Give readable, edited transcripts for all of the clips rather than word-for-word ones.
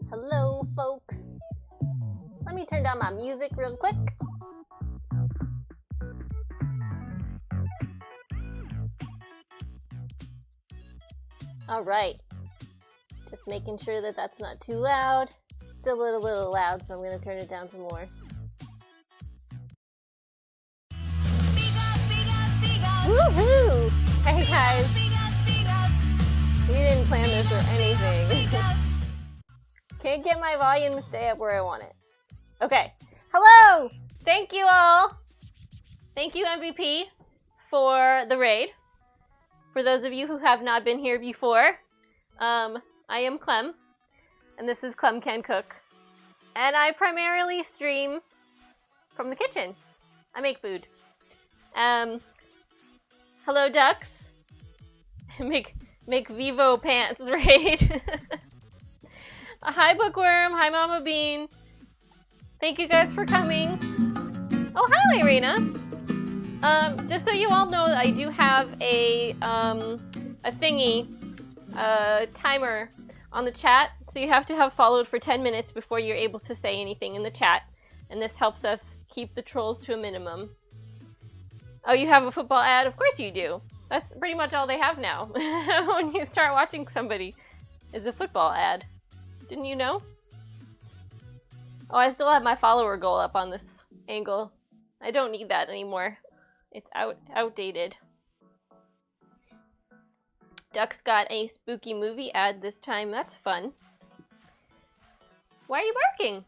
Hello, folks. Let me turn down my music real quick. All right. Just making sure that that's not too loud. Still a little loud, so I'm going to turn it down some more. Woohoo! Hey guys. We didn't plan this or anything. Can't get my volume to stay up where I want it. Okay. Hello! Thank you all. Thank you, MVP, for the raid. For those of you who have not been here before, I am Clem, and this is Clem Can Cook. And I primarily stream from the kitchen. I make food. Hello, ducks. make Vivo pants raid. Hi, Bookworm. Hi, Mama Bean. Thank you guys for coming. Oh, hi, Irina. Just so you all know, I do have a thingy, timer on the chat. So you have to have followed for 10 minutes before you're able to say anything in the chat. And this helps us keep the trolls to a minimum. Oh, you have a football ad? Of course you do. That's pretty much all they have now. When you start watching somebody, is a football ad. Didn't you know? Oh, I still have my follower goal up on this angle. I don't need that anymore. It's outdated. Duck's got a spooky movie ad this time. That's fun. Why are you barking?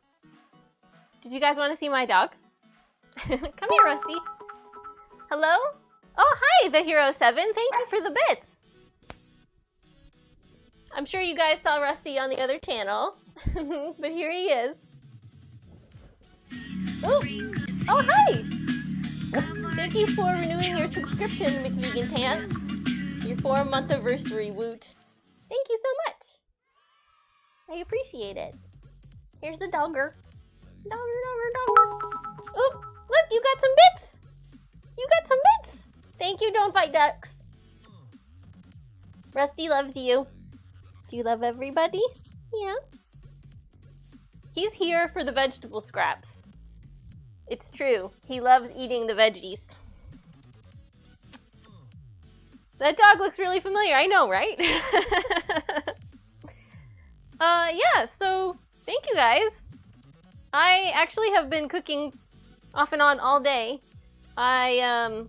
Did you guys want to see my dog? Come here, Rusty. Hello? Oh, hi, the Hero 7. Thank you for the bits. I'm sure you guys saw Rusty on the other channel, but here he is. Ooh. Oh, hi! Thank you for renewing your subscription, McVegan Pants. Your 4-month anniversary, woot. Thank you so much. I appreciate it. Here's the dogger. Dogger. Oop, look, you got some bits. You got some bits. Thank you, Don't Fight Ducks. Rusty loves you. Do you love everybody? Yeah. He's here for the vegetable scraps. It's true. He loves eating the veggies. That dog looks really familiar. I know, right? Yeah, so thank you guys. I actually have been cooking off and on all day. The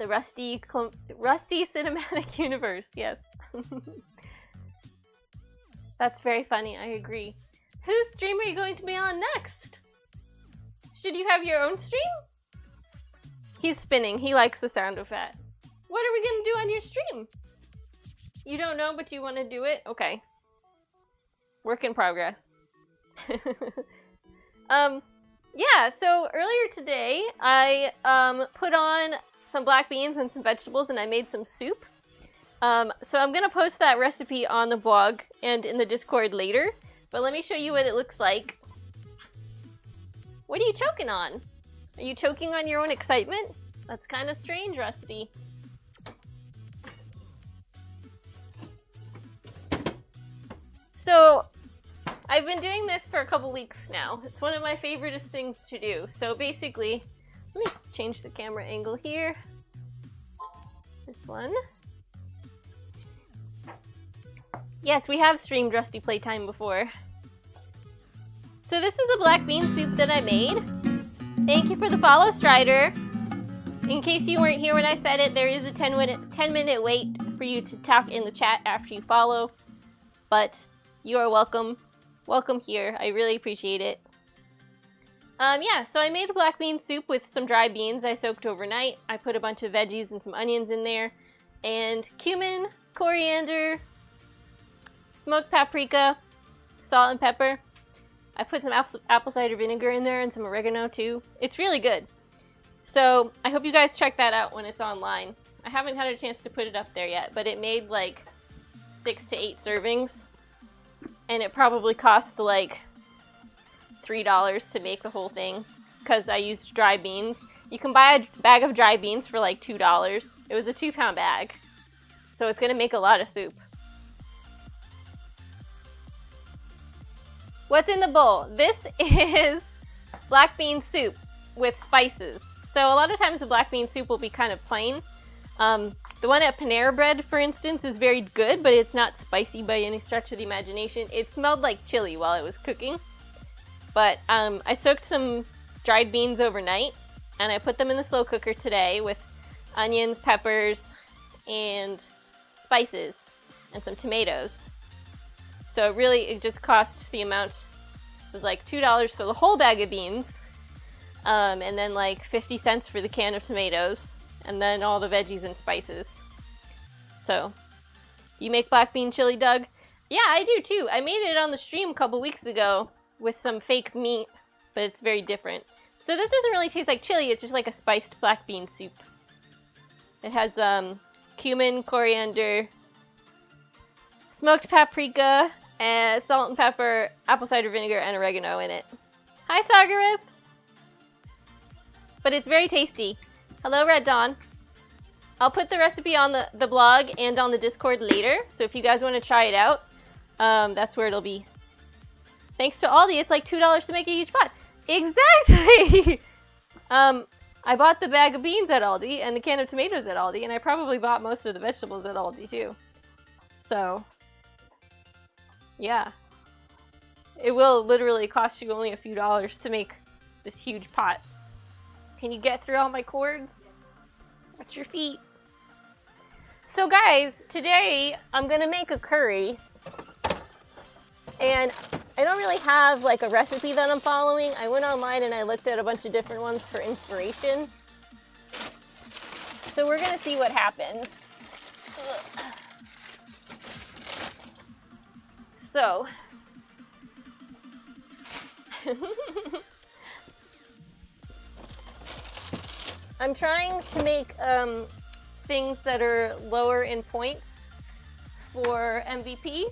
Rusty Cinematic Universe, yes. That's very funny, I agree. Whose stream are you going to be on next? Should you have your own stream? He's spinning, he likes the sound of that. What are we gonna do on your stream? You don't know, but you want to do it? Okay. Work in progress. Yeah, so earlier today, I put on some black beans and some vegetables, and I made some soup. So I'm gonna post that recipe on the blog and in the Discord later, but let me show you what it looks like. What are you choking on? Are you choking on your own excitement? That's kind of strange, Rusty. So, I've been doing this for a couple weeks now. It's one of my favoriteest things to do. So basically, let me change the camera angle here. This one. Yes, we have streamed Rusty Playtime before. So this is a black bean soup that I made. Thank you for the follow, Strider. In case you weren't here when I said it, there is a 10-minute wait for you to talk in the chat after you follow. But you are welcome. Welcome here. I really appreciate it. Yeah, so I made a black bean soup with some dry beans I soaked overnight. I put a bunch of veggies and some onions in there. And cumin, coriander, smoked paprika, salt and pepper. I put some apple cider vinegar in there and some oregano too. It's really good. So I hope you guys check that out when it's online. I haven't had a chance to put it up there yet, but it made like 6 to 8 servings. And it probably cost like $3 to make the whole thing because I used dry beans. You can buy a bag of dry beans for like $2. It was a 2-pound bag. So it's gonna make a lot of soup. What's in the bowl? This is black bean soup with spices. So a lot of times the black bean soup will be kind of plain. The one at Panera Bread, for instance, is very good, but it's not spicy by any stretch of the imagination. It smelled like chili while it was cooking. But I soaked some dried beans overnight, and I put them in the slow cooker today with onions, peppers, and spices, and some tomatoes. So it just cost the amount, it was like $2 for the whole bag of beans, and then like 50 cents for the can of tomatoes, and then all the veggies and spices. So, you make black bean chili, Doug? Yeah, I do too. I made it on the stream a couple weeks ago with some fake meat, but it's very different. So this doesn't really taste like chili, it's just like a spiced black bean soup. It has cumin, coriander, smoked paprika, and salt and pepper, apple cider vinegar, and oregano in it. Hi, Sagarith! But it's very tasty. Hello, Red Dawn. I'll put the recipe on the blog and on the Discord later, so if you guys want to try it out, that's where it'll be. Thanks to Aldi, it's like $2 to make a huge pot. Exactly! I bought the bag of beans at Aldi and the can of tomatoes at Aldi, and I probably bought most of the vegetables at Aldi too. So, yeah. It will literally cost you only a few dollars to make this huge pot. Can you get through all my cords? Watch your feet. So guys, today I'm gonna make a curry. And I don't really have like a recipe that I'm following. I went online and I looked at a bunch of different ones for inspiration. So we're gonna see what happens. So. I'm trying to make things that are lower in points for MVP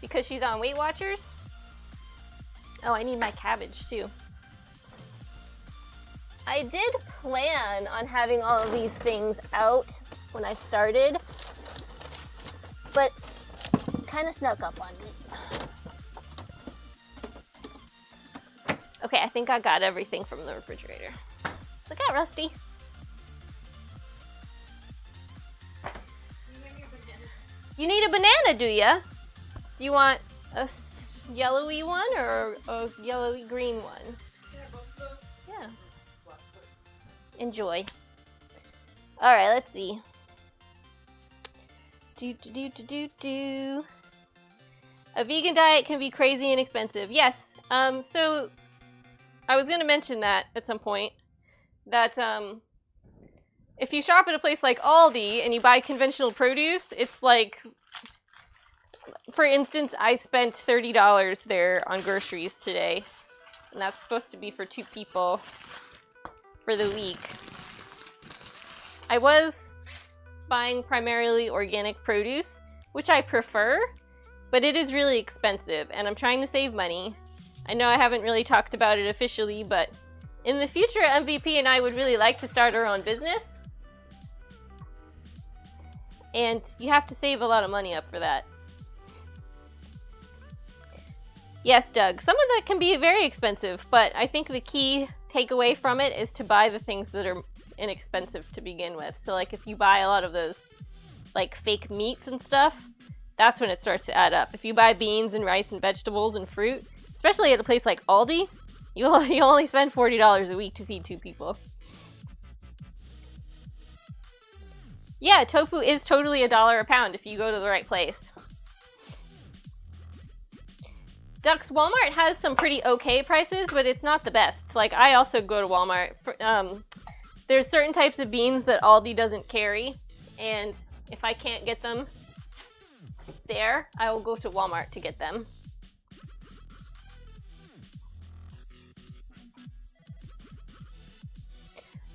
because she's on Weight Watchers. Oh, I need my cabbage too. I did plan on having all of these things out when I started, but kind of snuck up on me. Okay, I think I got everything from the refrigerator. Look out, Rusty. You need a banana, do ya? Do you want a yellowy one or a yellowy green one? Yeah, both of those. Yeah. Enjoy. Alright, let's see. A vegan diet can be crazy and expensive. Yes. So I was gonna mention that at some point. That if you shop at a place like Aldi and you buy conventional produce, it's like, for instance, I spent $30 there on groceries today, and that's supposed to be for 2 people for the week. I was buying primarily organic produce, which I prefer, but it is really expensive, and I'm trying to save money. I know I haven't really talked about it officially, but in the future, MVP and I would really like to start our own business. And you have to save a lot of money up for that. Yes, Doug, some of that can be very expensive, but I think the key takeaway from it is to buy the things that are inexpensive to begin with. So like if you buy a lot of those like fake meats and stuff, that's when it starts to add up. If you buy beans and rice and vegetables and fruit, especially at a place like Aldi, you only spend $40 a week to feed 2 people. Yeah, tofu is totally $1 a pound if you go to the right place. Ducks, Walmart has some pretty okay prices, but it's not the best. Like, I also go to Walmart. There's certain types of beans that Aldi doesn't carry, and if I can't get them there, I will go to Walmart to get them.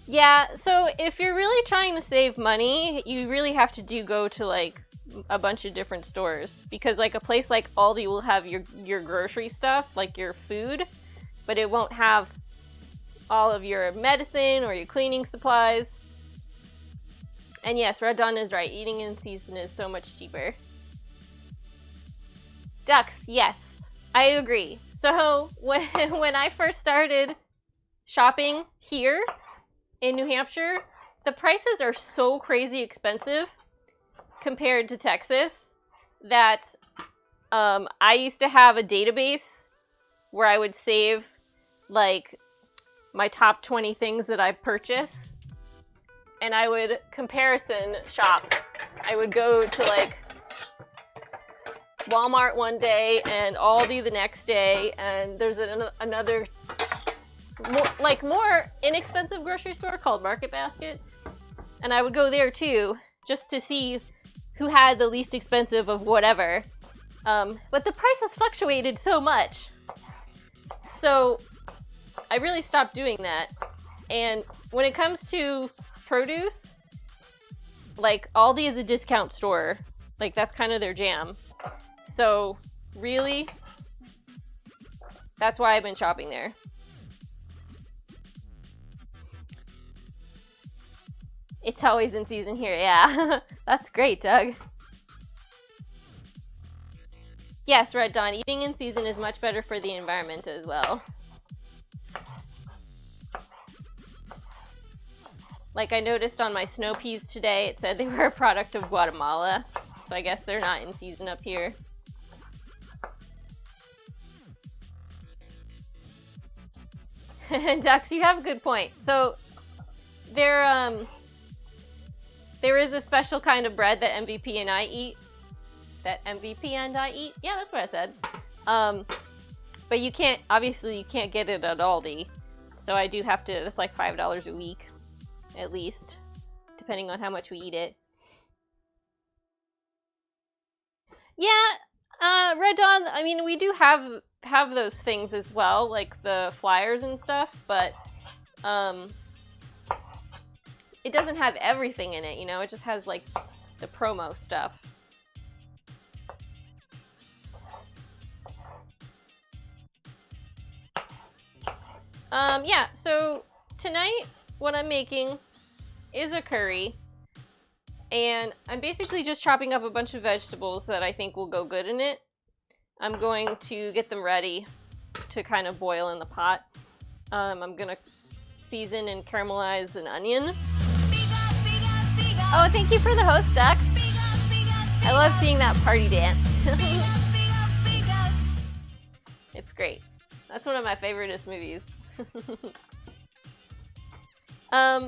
Yeah, so if you're really trying to save money, you really have to go to like a bunch of different stores, because like a place like Aldi will have your grocery stuff, like your food, but it won't have all of your medicine or your cleaning supplies. And yes, Red Dawn is right, eating in season is so much cheaper. Ducks, yes. I agree. So when I first started shopping here in New Hampshire, the prices are so crazy expensive compared to Texas that I used to have a database where I would save like my top 20 things that I purchase, and I would comparison shop. I would go to like Walmart one day and Aldi the next day, and there's another more inexpensive grocery store called Market Basket, and I would go there too just to see who had the least expensive of whatever. But the prices fluctuated so much, so I really stopped doing that. And when it comes to produce, like Aldi is a discount store, like that's kind of their jam. So really, that's why I've been shopping there. It's always in season here, yeah. That's great, Doug. Yes, Red Dawn, eating in season is much better for the environment as well. Like I noticed on my snow peas today, it said they were a product of Guatemala, so I guess they're not in season up here. Dux, you have a good point. So there is a special kind of bread that MVP and I eat. Yeah, that's what I said. But you can't, obviously you can't get it at Aldi. So I do have to, that's like $5 a week, at least, depending on how much we eat it. Yeah, Red Dawn, I mean, we do have those things as well, like the flyers and stuff, but it doesn't have everything in it, you know? It just has like the promo stuff. Yeah, so tonight what I'm making is a curry, and I'm basically just chopping up a bunch of vegetables that I think will go good in it. I'm going to get them ready to kind of boil in the pot. I'm gonna season and caramelize an onion. Oh, thank you for the host, Dux. I love seeing that party dance. It's great. That's one of my favoriteest movies.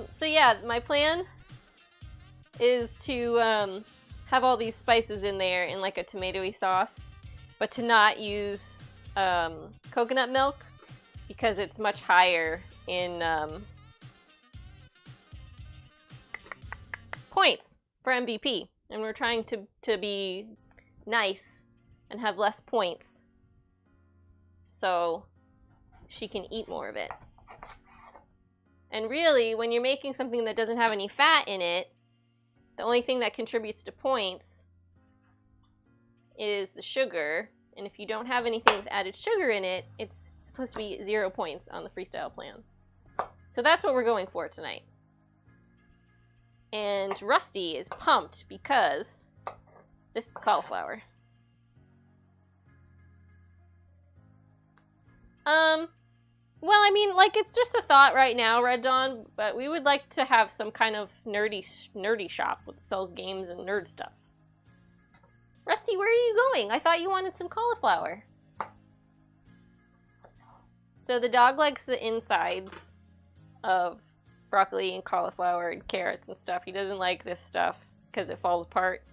So yeah, my plan is to have all these spices in there in like a tomatoey sauce, but to not use coconut milk because it's much higher in points for MVP, and we're trying to be nice and have less points so she can eat more of it. And really, when you're making something that doesn't have any fat in it, the only thing that contributes to points is the sugar, and if you don't have anything with added sugar in it, it's supposed to be 0 points on the freestyle plan. So that's what we're going for tonight. And Rusty is pumped because this is cauliflower. Well, I mean, like, it's just a thought right now, Red Dawn, but we would like to have some kind of nerdy shop that sells games and nerd stuff. Rusty, where are you going? I thought you wanted some cauliflower. So the dog likes the insides of broccoli and cauliflower and carrots and stuff. He doesn't like this stuff because it falls apart.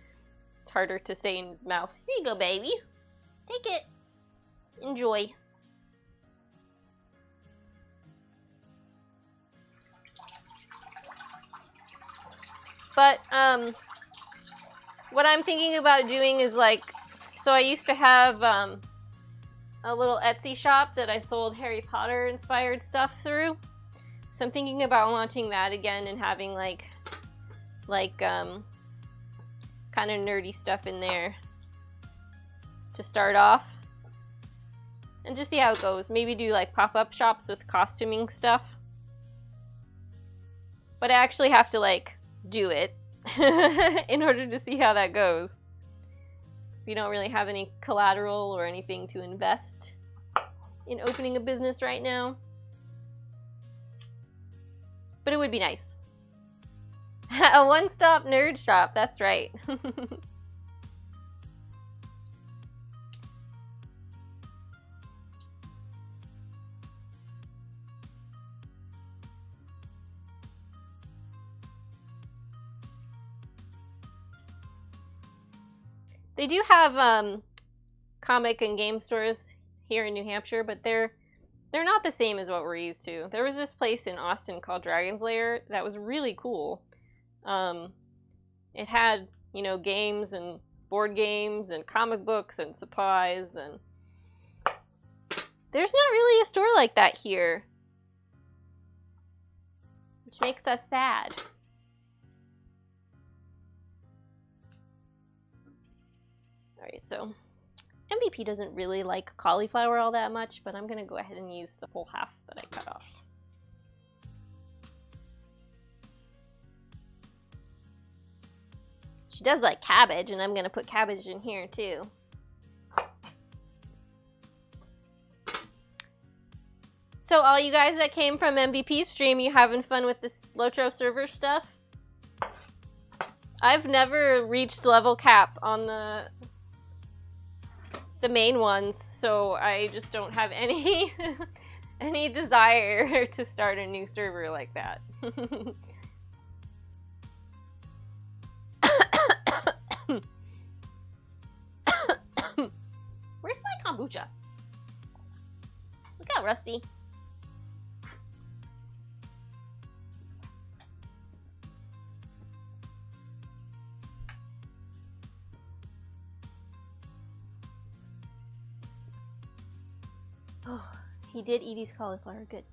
It's harder to stay in his mouth. Here you go, baby. Take it. Enjoy. But, what I'm thinking about doing is, like, so I used to have, a little Etsy shop that I sold Harry Potter inspired stuff through. So I'm thinking about launching that again and having, kind of nerdy stuff in there to start off. And just see how it goes. Maybe do, like, pop-up shops with costuming stuff. But I actually have to, like, do it in order to see how that goes. So we don't really have any collateral or anything to invest in opening a business right now. But it would be nice. A one-stop nerd shop, that's right. They do have comic and game stores here in New Hampshire, but they're not the same as what we're used to. There was this place in Austin called Dragon's Lair that was really cool. It had, you know, games and board games and comic books and supplies, and there's not really a store like that here, which makes us sad. Alright, so MVP doesn't really like cauliflower all that much, but I'm gonna go ahead and use the whole half that I cut off. She does like cabbage, and I'm gonna put cabbage in here too. So all you guys that came from MVP stream, you having fun with this Lotro server stuff? I've never reached level cap on the main ones, so I just don't have any any desire to start a new server like that. Where's my kombucha? Look out, Rusty. Oh, he did eat his cauliflower. Good.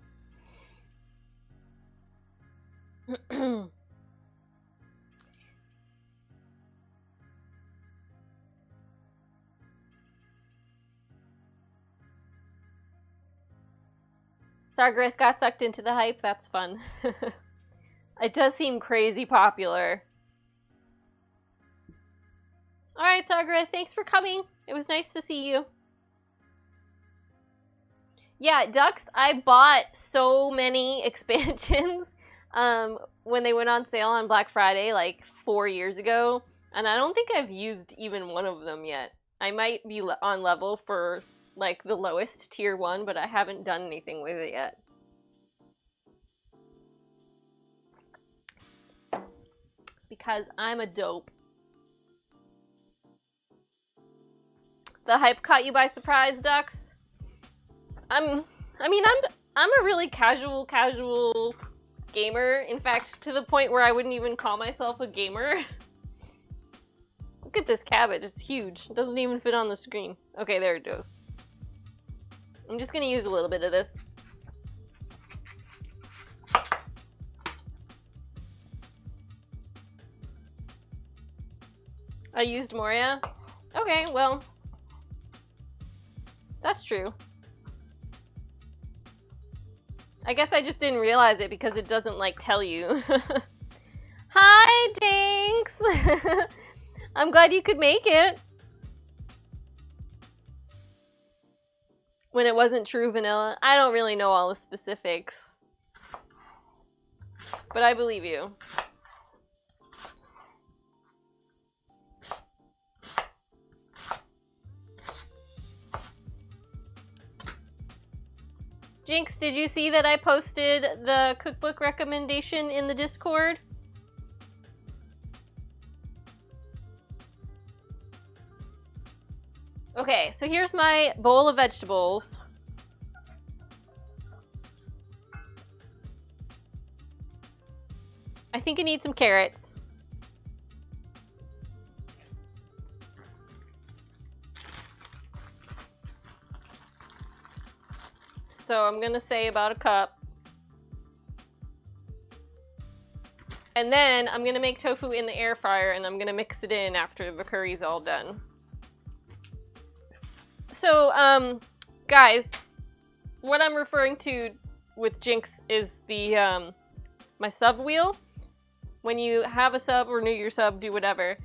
Sargrith got sucked into the hype. That's fun. It does seem crazy popular. Alright, Sargrith, thanks for coming. It was nice to see you. Yeah, Ducks, I bought so many expansions when they went on sale on Black Friday like 4 years ago, and I don't think I've used even one of them yet. I might be on level for like the lowest tier 1, but I haven't done anything with it yet. Because I'm a dope. The hype caught you by surprise, Ducks? I'm a really casual gamer. In fact, to the point where I wouldn't even call myself a gamer. Look at this cabbage, it's huge. It doesn't even fit on the screen. Okay, there it goes. I'm just gonna use a little bit of this. I used Moria? Okay, well, that's true. I guess I just didn't realize it because it doesn't, like, tell you. Hi, Jinx! I'm glad you could make it. When it wasn't true vanilla. I don't really know all the specifics. But I believe you. Jinx, did you see that I posted the cookbook recommendation in the Discord? Okay, so here's my bowl of vegetables. I think I need some carrots. So I'm gonna say about a cup. And then I'm gonna make tofu in the air fryer and I'm gonna mix it in after the curry's all done. So, guys, what I'm referring to with Jinx is the, my sub wheel. When you have a sub, renew your sub, do whatever.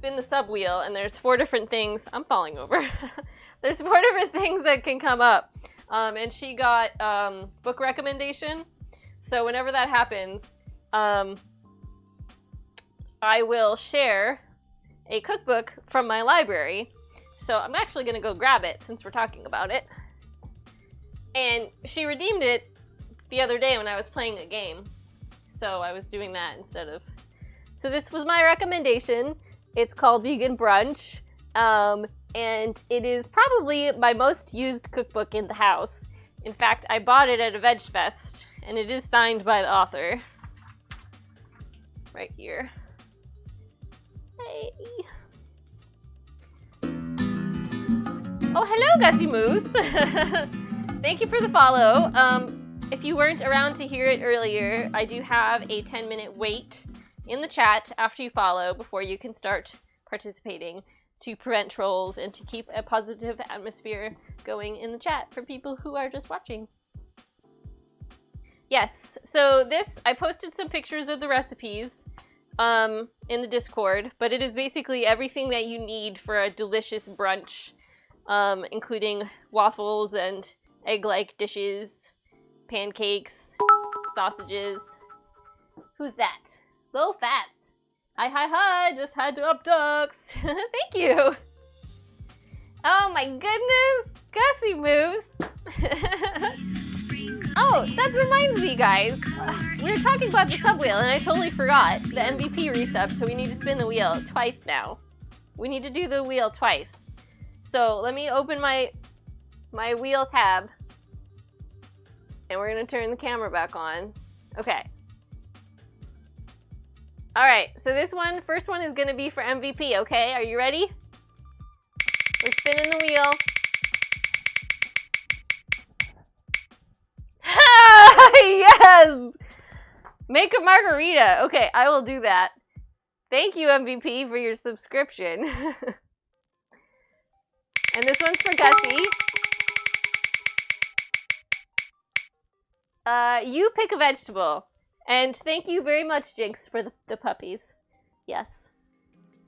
spin the sub wheel, and there's 4 different things. I'm falling over. There's 4 different things that can come up. And she got book recommendation. So whenever that happens, I will share a cookbook from my library. So I'm actually going to go grab it since we're talking about it. And she redeemed it the other day when I was playing a game. So I was doing that instead of... So this was my recommendation. It's called Vegan Brunch. And it is probably my most used cookbook in the house. In fact, I bought it at a Veg Fest, and it is signed by the author. Right here. Hey. Oh, hello, Gussie Moose. Thank you for the follow. If you weren't around to hear it earlier, I do have a 10-minute wait in the chat after you follow before you can start participating to prevent trolls and to keep a positive atmosphere going in the chat for people who are just watching. Yes, so I posted some pictures of the recipes in the Discord, but it is basically everything that you need for a delicious brunch, including waffles and egg-like dishes, pancakes, sausages. Who's that? Low fats. Hi, just had to abducts. Thank you. Oh my goodness, Gussie Moose. Oh, that reminds me, guys. We were talking about the sub wheel, and I totally forgot the MVP resub, so we need to spin the wheel twice now. We need to do the wheel twice. So let me open my wheel tab, and we're gonna turn the camera back on. Okay. All right, so first one is gonna be for MVP, okay? Are you ready? We're spinning the wheel. Yes! Make a margarita. Okay, I will do that. Thank you, MVP, for your subscription. And this one's for Gussie. You pick a vegetable. And thank you very much, Jinx, for the puppies. Yes.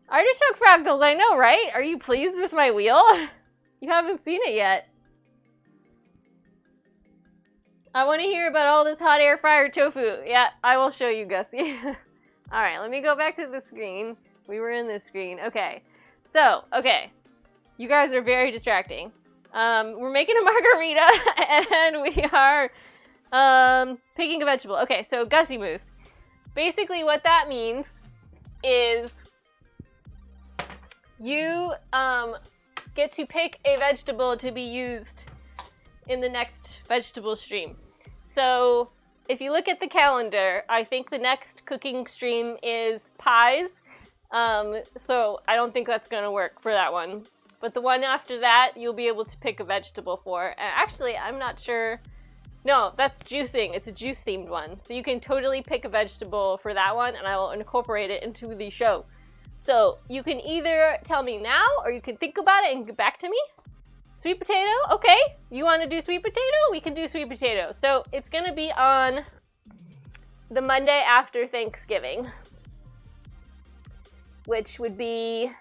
Artichoke fractals, I know, right? Are you pleased with my wheel? You haven't seen it yet. I want to hear about all this hot air fryer tofu. Yeah, I will show you, Gussie. Alright, let me go back to the screen. We were in this screen. Okay. So, okay. You guys are very distracting. We're making a margarita, and we are picking a vegetable. Okay, so Gussie Moose. Basically what that means is you get to pick a vegetable to be used in the next vegetable stream. So if you look at the calendar, I think the next cooking stream is pies. So I don't think that's gonna work for that one. But the one after that, you'll be able to pick a vegetable for. And actually, I'm not sure. No, that's juicing. It's a juice-themed one. So you can totally pick a vegetable for that one, and I will incorporate it into the show. So you can either tell me now, or you can think about it and get back to me. Sweet potato? Okay. You want to do sweet potato? We can do sweet potato. So it's going to be on the Monday after Thanksgiving, which would be,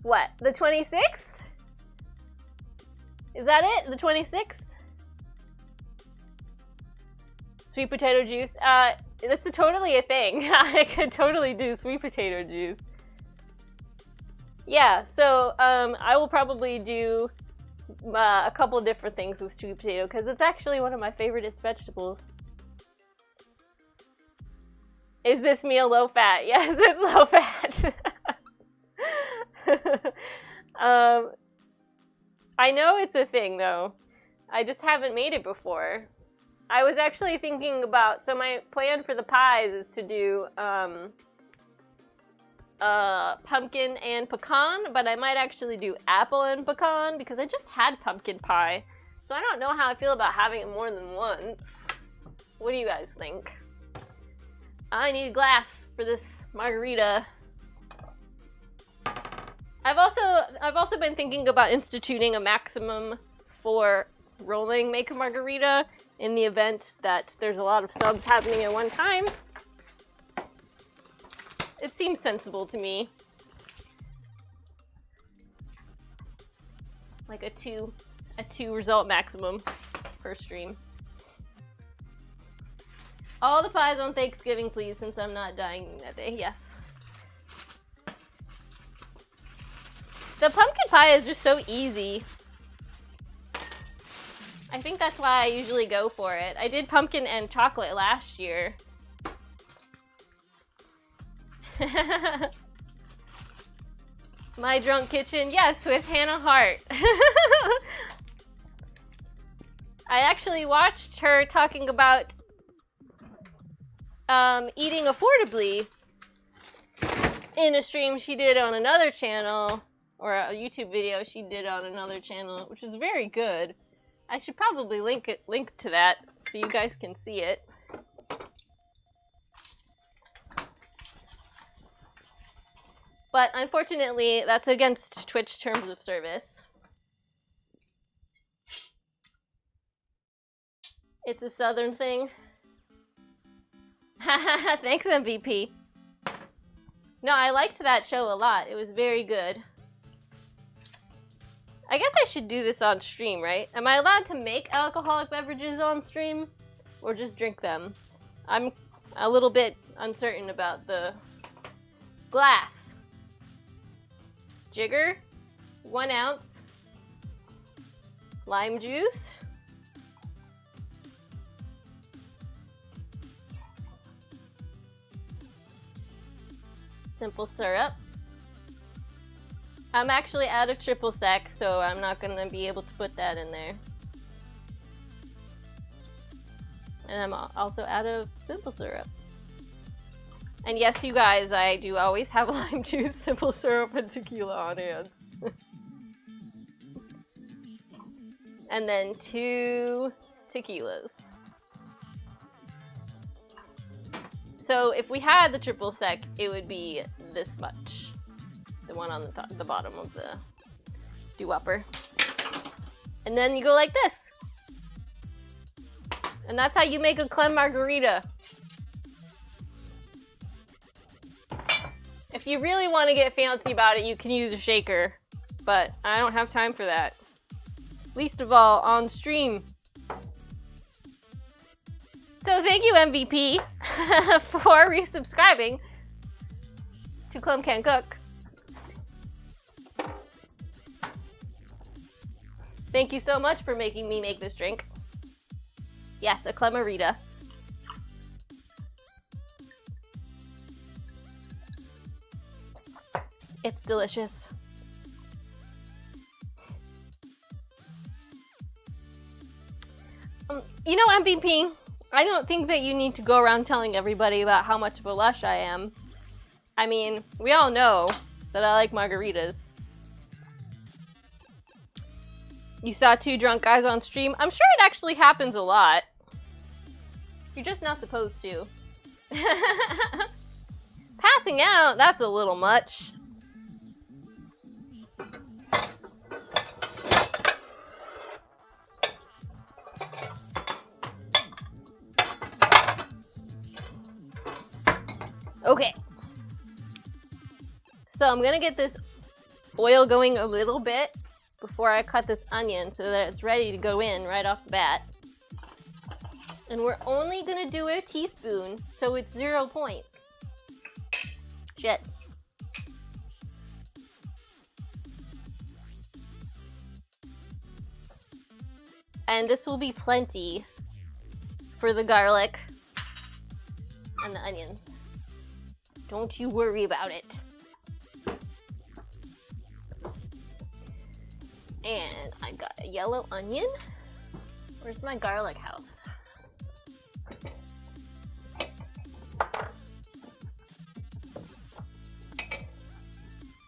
what, the 26th? Is that it? The 26th? Sweet potato juice. That's totally a thing. I could totally do sweet potato juice. Yeah, so I will probably do a couple different things with sweet potato because it's actually one of my favorite vegetables. Is this meal low fat? Yes, it's low fat. I know it's a thing though. I just haven't made it before. I was actually thinking about, so my plan for the pies is to do pumpkin and pecan, but I might actually do apple and pecan because I just had pumpkin pie. So I don't know how I feel about having it more than once. What do you guys think? I need glass for this margarita. I've also been thinking about instituting a maximum for rolling Make a Margarita in the event that there's a lot of subs happening at one time. It seems sensible to me. Like a two result maximum per stream. All the pies on Thanksgiving, please, since I'm not dying that day. Yes. The pumpkin pie is just so easy. I think that's why I usually go for it. I did pumpkin and chocolate last year. My Drunk Kitchen, yes, with Hannah Hart. I actually watched her talking about eating affordably in a stream she did on another channel, or a YouTube video she did on another channel, which was very good. I should probably link to that so you guys can see it. But unfortunately, that's against Twitch terms of service. It's a Southern thing. Thanks, MVP. No, I liked that show a lot. It was very good. I guess I should do this on stream, right? Am I allowed to make alcoholic beverages on stream? Or just drink them? I'm a little bit uncertain about the glass. Jigger, 1 ounce. Lime juice. Simple syrup. I'm actually out of triple sec, so I'm not gonna be able to put that in there. And I'm also out of simple syrup. And yes, you guys, I do always have lime juice, simple syrup, and tequila on hand. And then 2 tequilas. So if we had the triple sec, it would be this much. The one on the top, the bottom of the do-upper. And then you go like this. And that's how you make a clem margarita. If you really want to get fancy about it, you can use a shaker. But I don't have time for that. Least of all, on stream. So thank you, MVP, for resubscribing to Clem Can Cook. Thank you so much for making me make this drink. Yes, a Clemarita. It's delicious. You know, MVP, I don't think that you need to go around telling everybody about how much of a lush I am. I mean, we all know that I like margaritas. You saw 2 drunk guys on stream. I'm sure it actually happens a lot. You're just not supposed to. Passing out, that's a little much. Okay. So I'm gonna get this oil going a little bit before I cut this onion so that it's ready to go in right off the bat. And we're only gonna do a teaspoon, so it's 0 points. Shit. And this will be plenty for the garlic and the onions. Don't you worry about it. And I got a yellow onion. Where's my garlic house?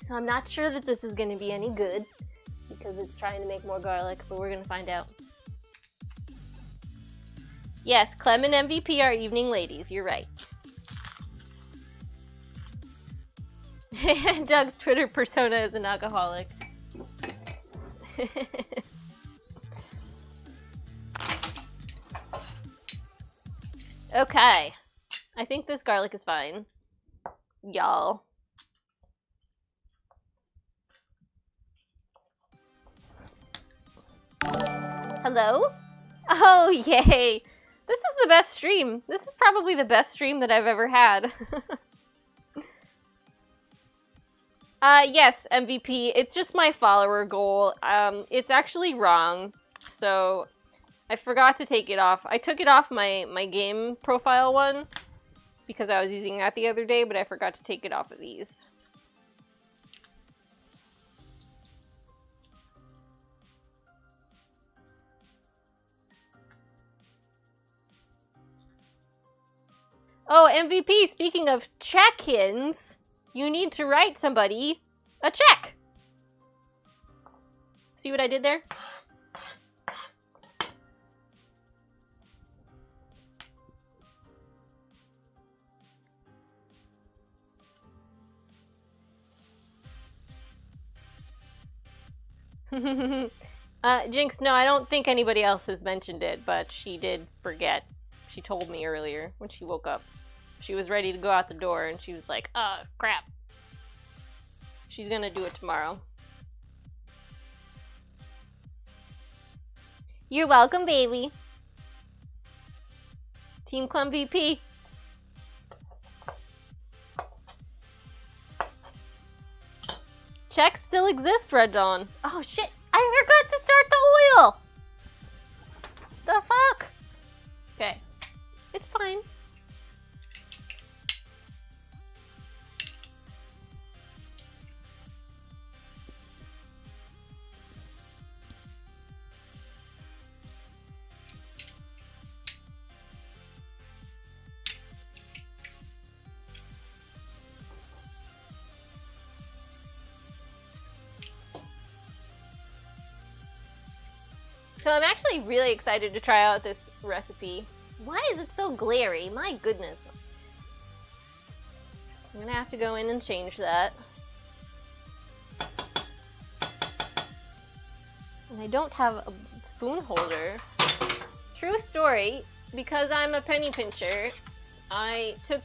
So I'm not sure that this is going to be any good because it's trying to make more garlic, but we're going to find out. Yes, Clem and MVP are evening ladies. You're right. Doug's Twitter persona is an alcoholic. Okay. I think this garlic is fine. y'all. Hello? Oh, yay! This is the best stream. This is probably the best stream that I've ever had. Yes, MVP. It's just my follower goal. It's actually wrong. So, I forgot to take it off. I took it off my game profile one because I was using that the other day, but I forgot to take it off of these. Oh, MVP, speaking of check-ins, you need to write somebody a check. See what I did there? Jinx, no, I don't think anybody else has mentioned it, but she did forget. She told me earlier when she woke up. She was ready to go out the door and she was like, crap. She's gonna do it tomorrow. You're welcome, baby. Team Clum VP. Checks still exist, Red Dawn. Oh shit, I forgot to start the oil! The fuck? Okay, it's fine. So I'm actually really excited to try out this recipe. Why is it so glary? My goodness. I'm gonna have to go in and change that. And I don't have a spoon holder. True story, because I'm a penny pincher, I took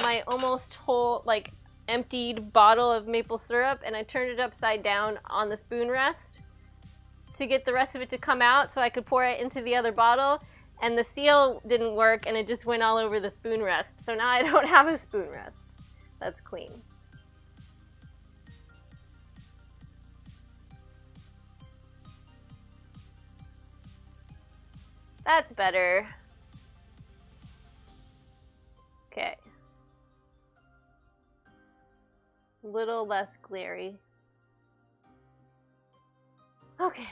my almost whole, like, emptied bottle of maple syrup and I turned it upside down on the spoon rest to get the rest of it to come out so I could pour it into the other bottle, and the seal didn't work and it just went all over the spoon rest. So now I don't have a spoon rest. That's clean. That's better. Okay. A little less glary. Okay.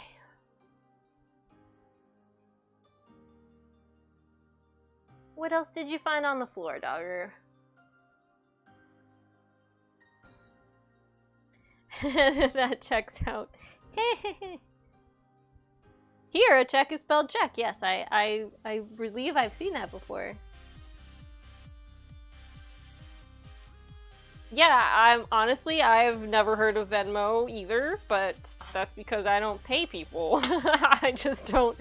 What else did you find on the floor, Dogger? That checks out. Here, a check is spelled check. Yes, I believe I've seen that before. Yeah, honestly, I've never heard of Venmo either, but that's because I don't pay people. I just don't.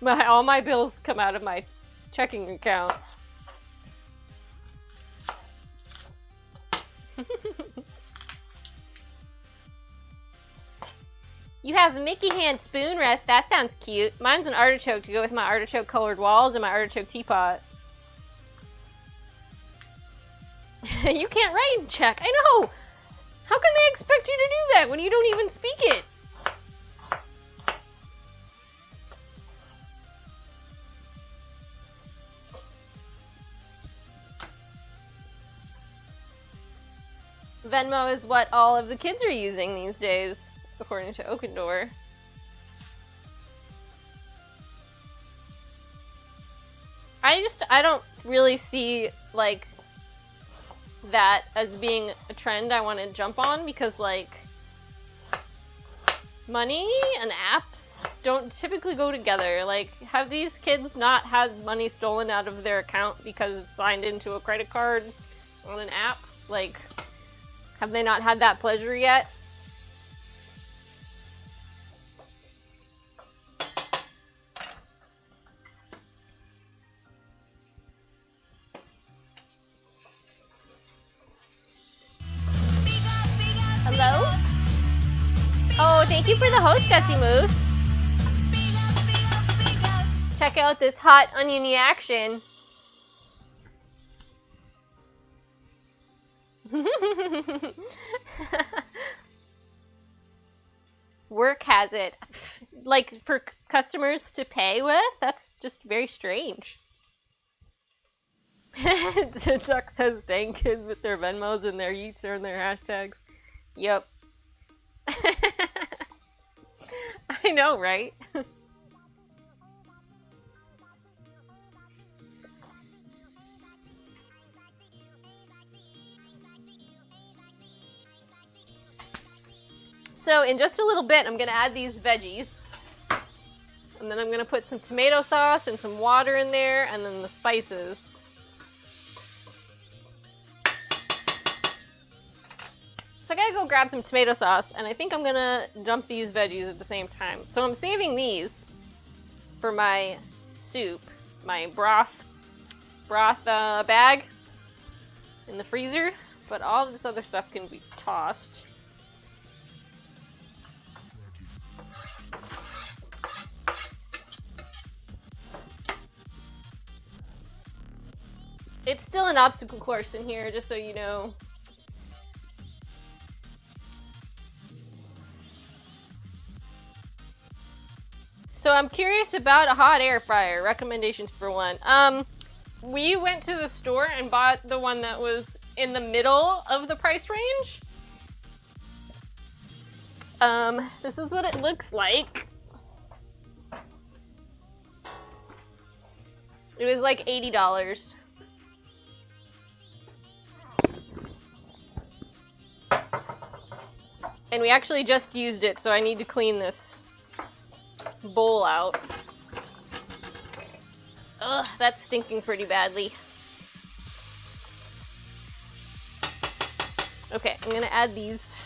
All my bills come out of my checking account. You have a Mickey hand spoon rest. That sounds cute. Mine's an artichoke to go with my artichoke colored walls and my artichoke teapot. You can't write in check. I know! How can they expect you to do that when you don't even speak it? Venmo is what all of the kids are using these days, according to Okendor. I don't really see, like, that as being a trend I want to jump on, because, like, money and apps don't typically go together. Like, have these kids not had money stolen out of their account because it's signed into a credit card on an app? Like, have they not had that pleasure yet? you for the host, Gussie Moose. Check out this hot oniony action. Work has it. Like, for customers to pay with? That's just very strange. Duck says dang kids with their Venmos and their yeets and their hashtags. Yep. I know, right? So in just a little bit, I'm gonna add these veggies. And then I'm gonna put some tomato sauce and some water in there, and then the spices. So I gotta go grab some tomato sauce, and I think I'm gonna dump these veggies at the same time. So I'm saving these for my soup, my broth bag in the freezer, but all of this other stuff can be tossed. It's still an obstacle course in here, just so you know. So I'm curious about a hot air fryer. Recommendations for one. We went to the store and bought the one that was in the middle of the price range. This is what it looks like. It was like $80. And we actually just used it, so I need to clean this bowl out. Ugh, that's stinking pretty badly. Okay, I'm gonna add these.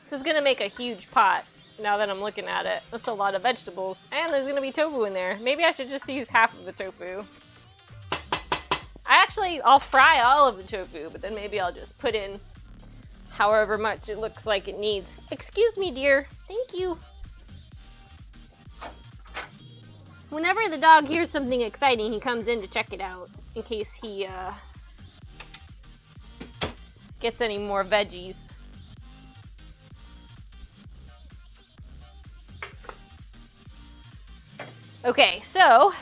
This is gonna make a huge pot now that I'm looking at it. That's a lot of vegetables. And there's gonna be tofu in there. Maybe I should just use half of the tofu. I'll fry all of the tofu, but then maybe I'll just put in however much it looks like it needs. Excuse me, dear. Thank you. Whenever the dog hears something exciting, he comes in to check it out in case he gets any more veggies. Okay, so,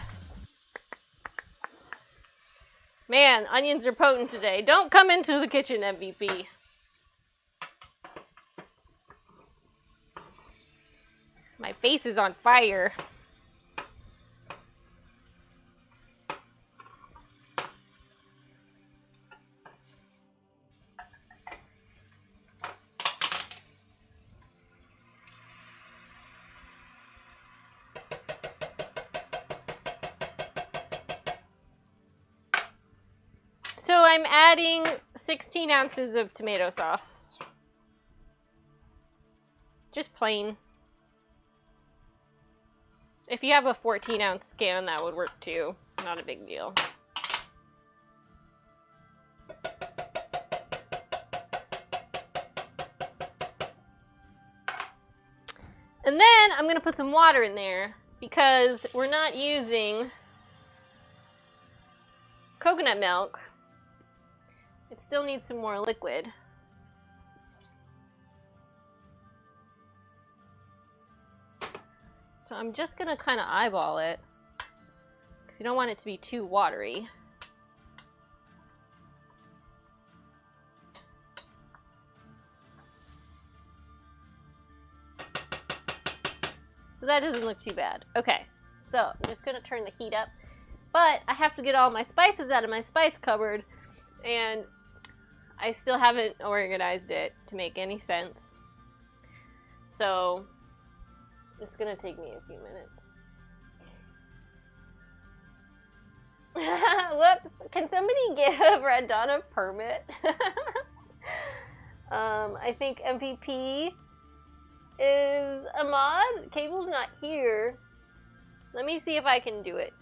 man, onions are potent today. Don't come into the kitchen, MVP. My face is on fire. So I'm adding 16 ounces of tomato sauce. Just plain. If you have a 14-ounce can, that would work too. Not a big deal. And then I'm gonna put some water in there because we're not using coconut milk. It still needs some more liquid. So I'm just gonna kind of eyeball it because you don't want it to be too watery. So that doesn't look too bad. Okay, so I'm just gonna turn the heat up, but I have to get all my spices out of my spice cupboard, and I still haven't organized it to make any sense. So it's gonna take me a few minutes. Whoops, can somebody give Red Dawn a permit? I think MVP is Ahmad. Cable's not here. Let me see if I can do it.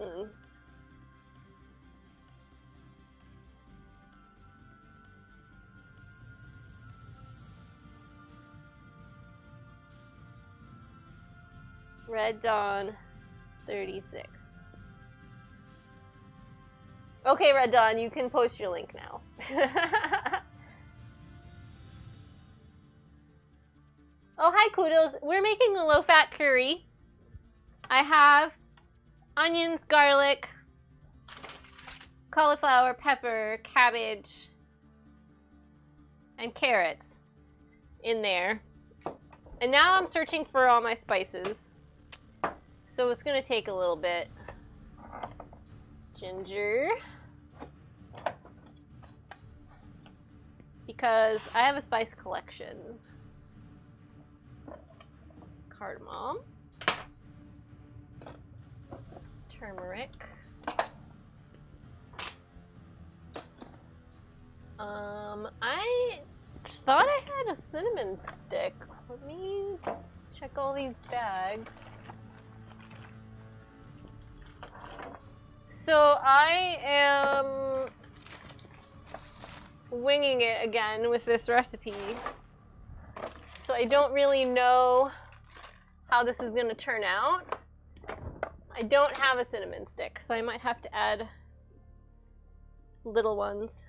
Red Dawn 36. Okay, Red Dawn, you can post your link now. Oh, hi, Kudos. We're making a low-fat curry. I have onions, garlic, cauliflower, pepper, cabbage, and carrots in there. And now I'm searching for all my spices. So it's gonna take a little bit. Ginger. Because I have a spice collection. Cardamom. Turmeric. I thought I had a cinnamon stick. Let me check all these bags. So I am winging it again with this recipe. So I don't really know how this is going to turn out. I don't have a cinnamon stick, so I might have to add little ones.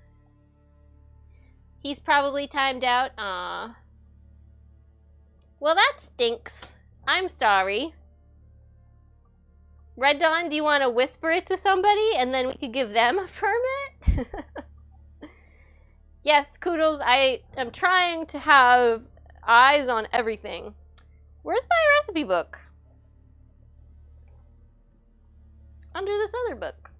He's probably timed out. Well, that stinks. I'm sorry. Red Dawn, do you want to whisper it to somebody and then we could give them a permit? Yes, Kudos, I am trying to have eyes on everything. Where's my recipe book? Under this other book.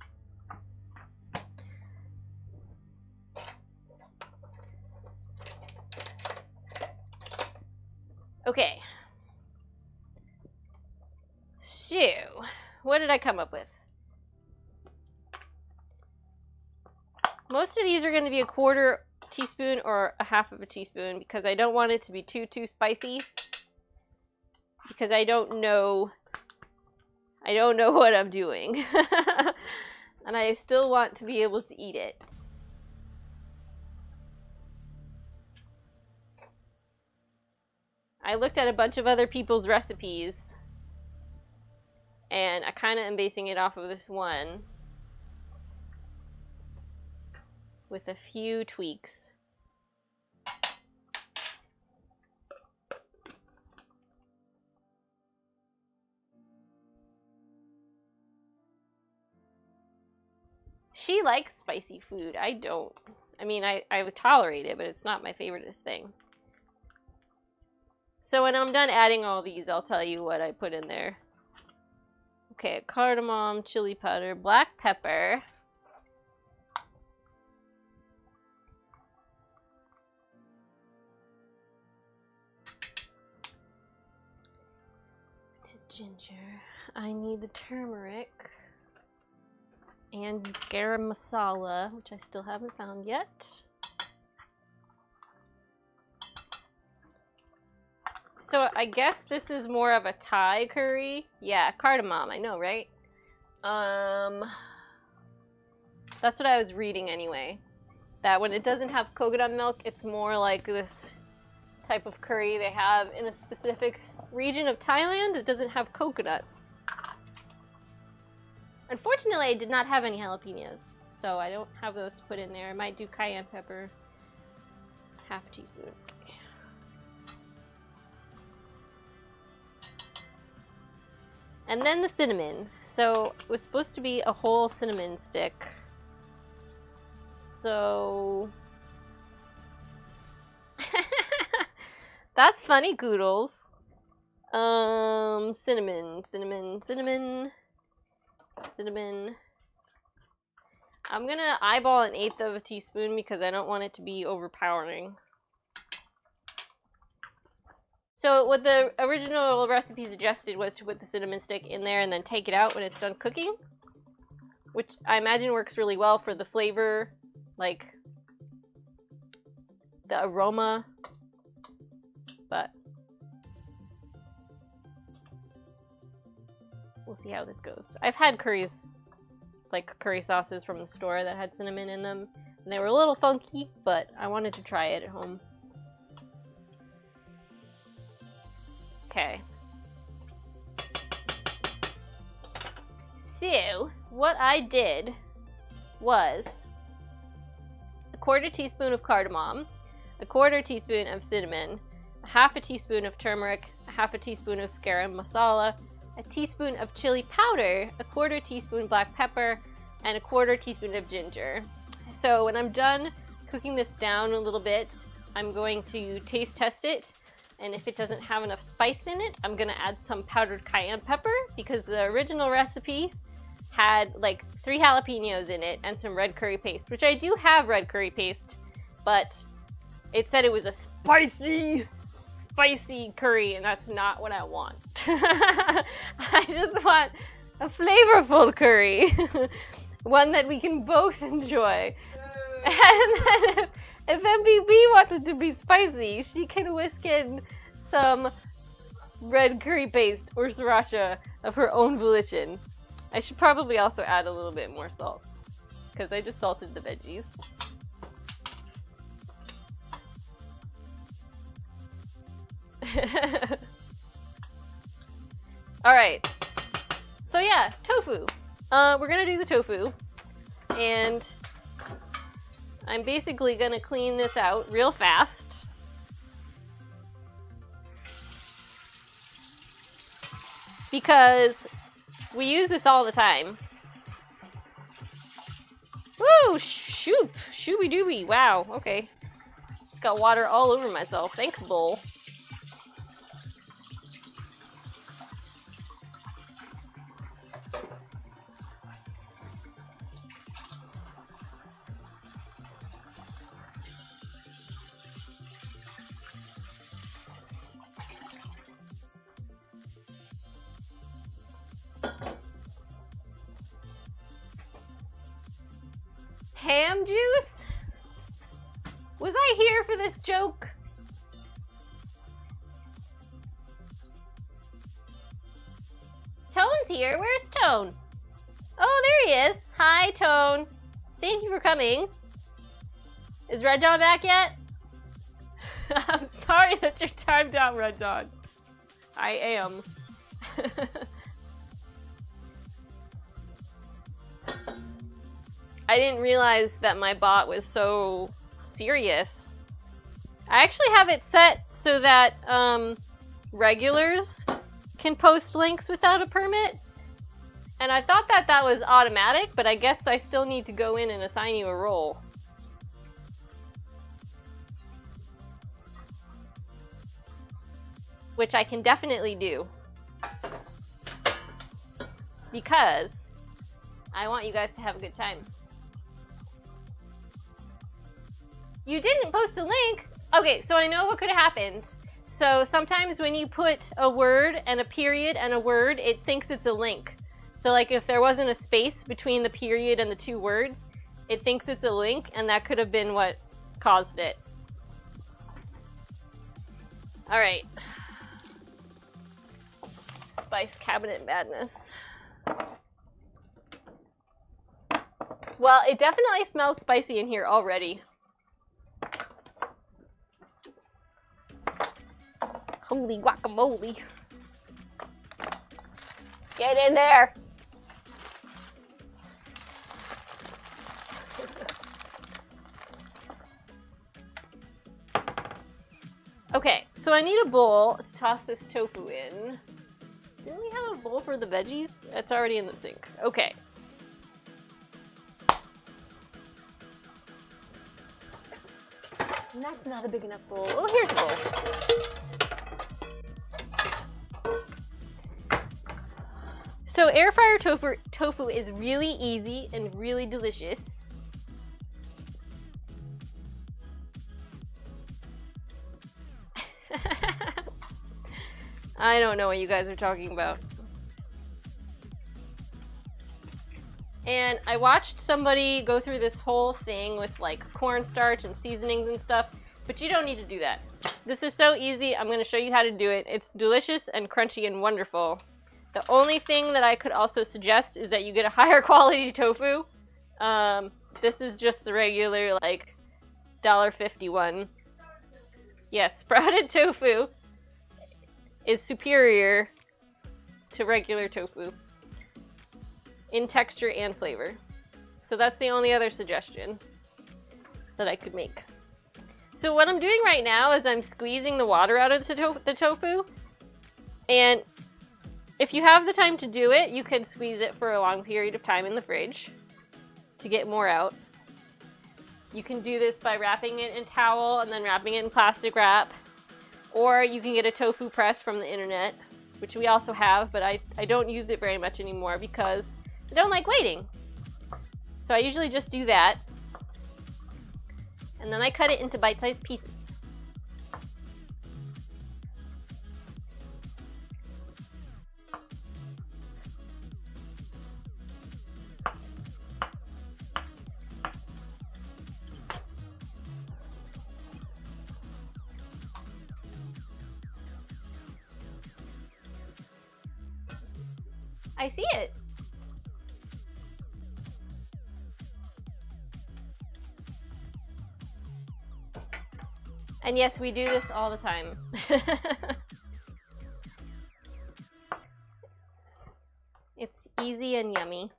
Okay. So, what did I come up with? Most of these are going to be a 1/4 teaspoon or a 1/2 teaspoon because I don't want it to be too spicy. Because I don't know what I'm doing. And I still want to be able to eat it. I looked at a bunch of other people's recipes and I kind of am basing it off of this one with a few tweaks. She likes spicy food. I don't. I mean, I would tolerate it, but it's not my favoriteest thing. So when I'm done adding all these, I'll tell you what I put in there. Okay, cardamom, chili powder, black pepper. Ginger. I need the turmeric. And garam masala, which I still haven't found yet. So I guess this is more of a Thai curry. Yeah, cardamom, I know, right? That's what I was reading anyway. That when it doesn't have coconut milk, it's more like this type of curry they have in a specific region of Thailand. It doesn't have coconuts. Unfortunately, I did not have any jalapenos, so I don't have those to put in there. I might do cayenne pepper, 1/2 teaspoon. And then the cinnamon. So it was supposed to be a whole cinnamon stick. So that's funny, Goodles. Cinnamon. I'm gonna eyeball 1/8 teaspoon because I don't want it to be overpowering. So what the original recipe suggested was to put the cinnamon stick in there and then take it out when it's done cooking, which I imagine works really well for the flavor, like the aroma but we'll see how this goes. I've had curries, like curry sauces from the store that had cinnamon in them, and they were a little funky, but I wanted to try it at home. Okay. So, what I did was a 1/4 teaspoon of cardamom, a 1/4 teaspoon of cinnamon, a 1/2 teaspoon of turmeric, a 1/2 teaspoon of garam masala, a teaspoon of chili powder, a 1/4 teaspoon black pepper, and a 1/4 teaspoon of ginger. So when I'm done cooking this down a little bit, I'm going to taste test it, and if it doesn't have enough spice in it, I'm gonna add some powdered cayenne pepper, because the original recipe had like 3 jalapenos in it and some red curry paste, which I do have red curry paste, but it said it was a spicy curry, and that's not what I want. I just want a flavorful curry. One that we can both enjoy. And then if MPP wanted to be spicy, she can whisk in some red curry paste or sriracha of her own volition. I should probably also add a little bit more salt, because I just salted the veggies. Alright, so yeah, tofu. We're gonna do the tofu, and I'm basically gonna clean this out real fast. Because we use this all the time. Woo! Shoop! Shooby dooby! Wow, okay. Just got water all over myself. Thanks, bowl. Ham juice? Was I here for this joke? Tone's here. Where's Tone? Oh, there he is. Hi, Tone. Thank you for coming. Is Red Dawn back yet? I'm sorry that you're timed out, Red Dawn. I am. I didn't realize that my bot was so serious. I actually have it set so that regulars can post links without a permit. And I thought that that was automatic, but I guess I still need to go in and assign you a role. Which I can definitely do. Because I want you guys to have a good time. You didn't post a link? Okay, so I know what could have happened. So sometimes when you put a word and a period and a word, it thinks it's a link. So like if there wasn't a space between the period and the 2 words, it thinks it's a link, and that could have been what caused it. All right. Spice cabinet madness. Well, it definitely smells spicy in here already. Holy guacamole. Get in there. Okay, so I need a bowl to toss this tofu in. Didn't we have a bowl for the veggies? It's already in the sink. Okay. And that's not a big enough bowl. Oh, here's a bowl. So air fryer tofu is really easy and really delicious. I don't know what you guys are talking about. And I watched somebody go through this whole thing with like cornstarch and seasonings and stuff, but you don't need to do that. This is so easy. I'm going to show you how to do it. It's delicious and crunchy and wonderful. The only thing that I could also suggest is that you get a higher quality tofu. This is just the regular, like, $1.50 one. Yes, sprouted tofu is superior to regular tofu in texture and flavor. So that's the only other suggestion that I could make. So what I'm doing right now is I'm squeezing the water out of the tofu, and if you have the time to do it, you could squeeze it for a long period of time in the fridge to get more out. You can do this by wrapping it in towel and then wrapping it in plastic wrap, or you can get a tofu press from the internet, which we also have, but I don't use it very much anymore because I don't like waiting. So I usually just do that, and then I cut it into bite-sized pieces. I see it. And yes, we do this all the time. It's easy and yummy.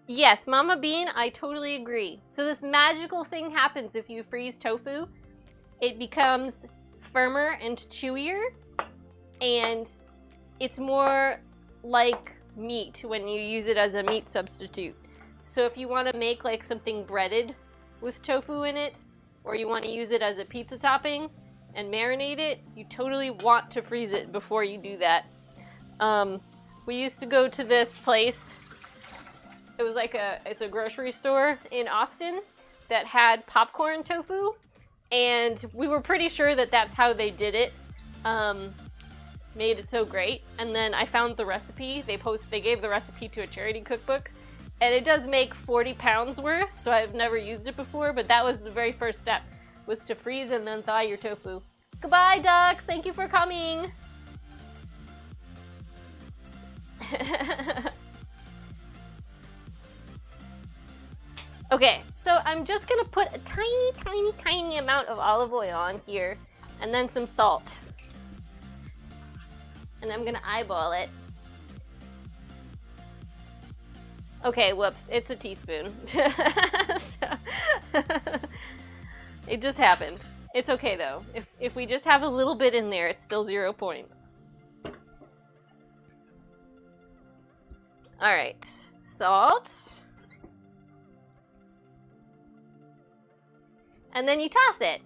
Yes, Mama Bean, I totally agree. So this magical thing happens if you freeze tofu. It becomes firmer and chewier, and it's more like meat when you use it as a meat substitute. So if you want to make like something breaded with tofu in it, or you want to use it as a pizza topping and marinate it, you totally want to freeze it before you do that. We used to go to this place. It was like it's a grocery store in Austin that had popcorn tofu, and we were pretty sure that that's how they did it. Made it so great. And then I found the recipe. They gave the recipe to a charity cookbook, and it does make 40 pounds worth, so I've never used it before, but that was the very first step, was to freeze and then thaw your tofu. Goodbye, ducks! Thank you for coming! Okay, so I'm just gonna put a tiny amount of olive oil on here, and then some salt. And I'm gonna eyeball it. Okay, whoops, it's a teaspoon. It just happened. It's okay though. If we just have a little bit in there, it's still 0 points. All right, salt. And then you toss it.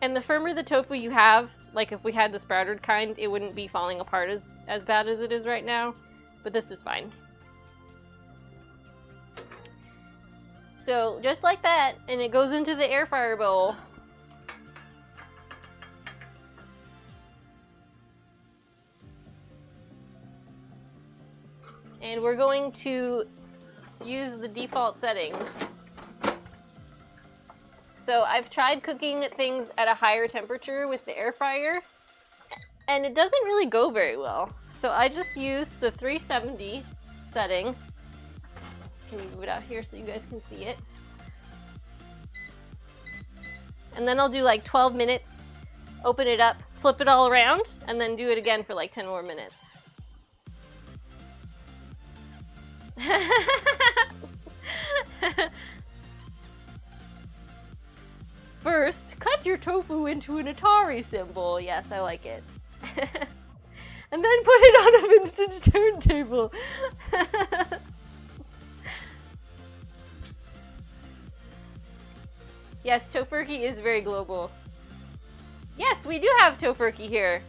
And the firmer the tofu you have, like if we had the sprouted kind, it wouldn't be falling apart as bad as it is right now, but this is fine. So just like that, and it goes into the air fryer bowl. And we're going to use the default settings. So I've tried cooking things at a higher temperature with the air fryer, and it doesn't really go very well. So I just use the 370 setting. Can you move it out here so you guys can see it? And then I'll do like 12 minutes, open it up, flip it all around, and then do it again for like 10 more minutes. First, cut your tofu into an Atari symbol. Yes, I like it. And then put it on a vintage turntable. Yes, tofurkey is very global. Yes, we do have tofurkey here.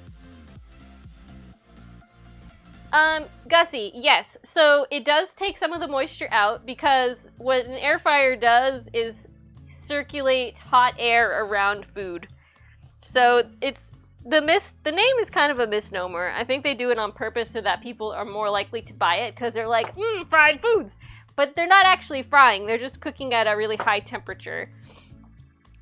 Gussie, yes. So it does take some of the moisture out because what an air fryer does is circulate hot air around food. So it's the name is kind of a misnomer. I think they do it on purpose so that people are more likely to buy it because they're like, fried foods. But they're not actually frying, they're just cooking at a really high temperature.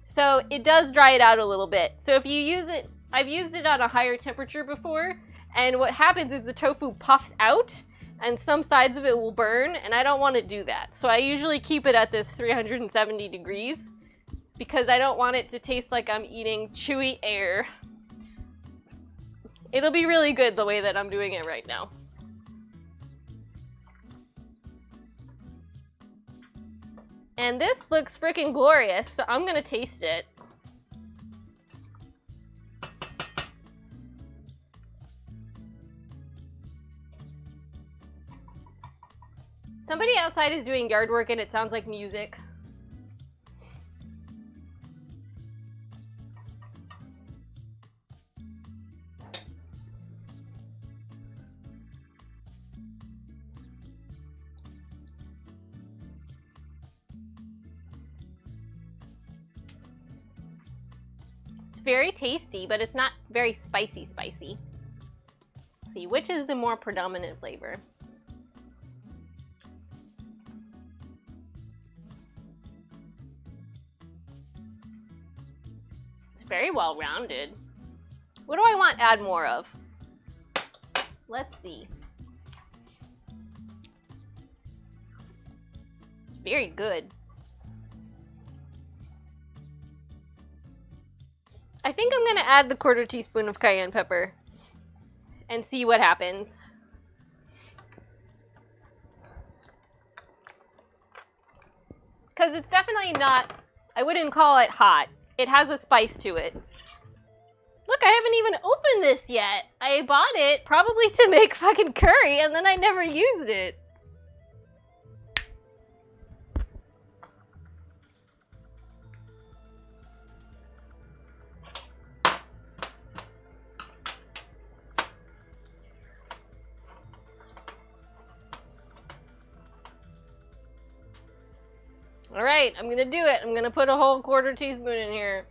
So it does dry it out a little bit. So if you use it, I've used it on a higher temperature before, and what happens is the tofu puffs out and some sides of it will burn, and I don't want to do that. So I usually keep it at this 370 degrees because I don't want it to taste like I'm eating chewy air. It'll be really good the way that I'm doing it right now. And this looks freaking glorious, so I'm gonna taste it. Somebody outside is doing yard work and it sounds like music. It's very tasty, but it's not very spicy. Let's see, which is the more predominant flavor? Very well rounded. What do I want to add more of? Let's see. It's very good. I think I'm gonna add the 1/4 teaspoon of cayenne pepper and see what happens. Because it's definitely not, I wouldn't call it hot. It has a spice to it. Look, I haven't even opened this yet. I bought it probably to make fucking curry and then I never used it. All right, I'm gonna do it. I'm gonna put a whole 1/4 teaspoon in here.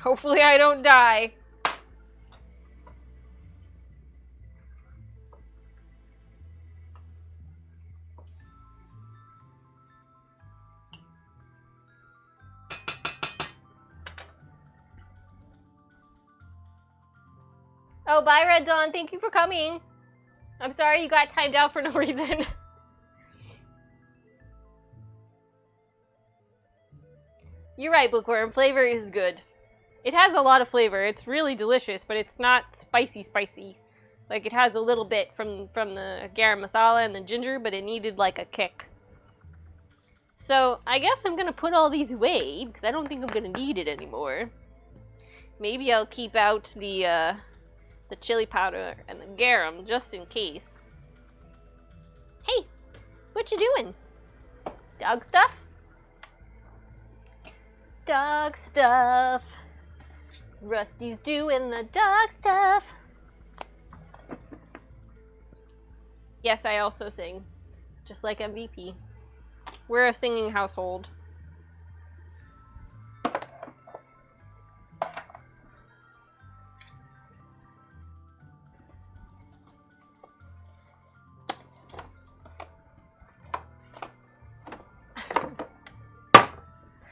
Hopefully I don't die. Oh, bye, Red Dawn. Thank you for coming. I'm sorry you got timed out for no reason. You're right, Bookworm. Flavor is good. It has a lot of flavor. It's really delicious, but it's not spicy. Like, it has a little bit from the garam masala and the ginger, but it needed, like, a kick. So, I guess I'm gonna put all these away, because I don't think I'm gonna need it anymore. Maybe I'll keep out the chili powder and the garam, just in case. Hey! What you doing? Dog stuff? Dog stuff. Rusty's doing the dog stuff. Yes, I also sing. Just like MVP. We're a singing household.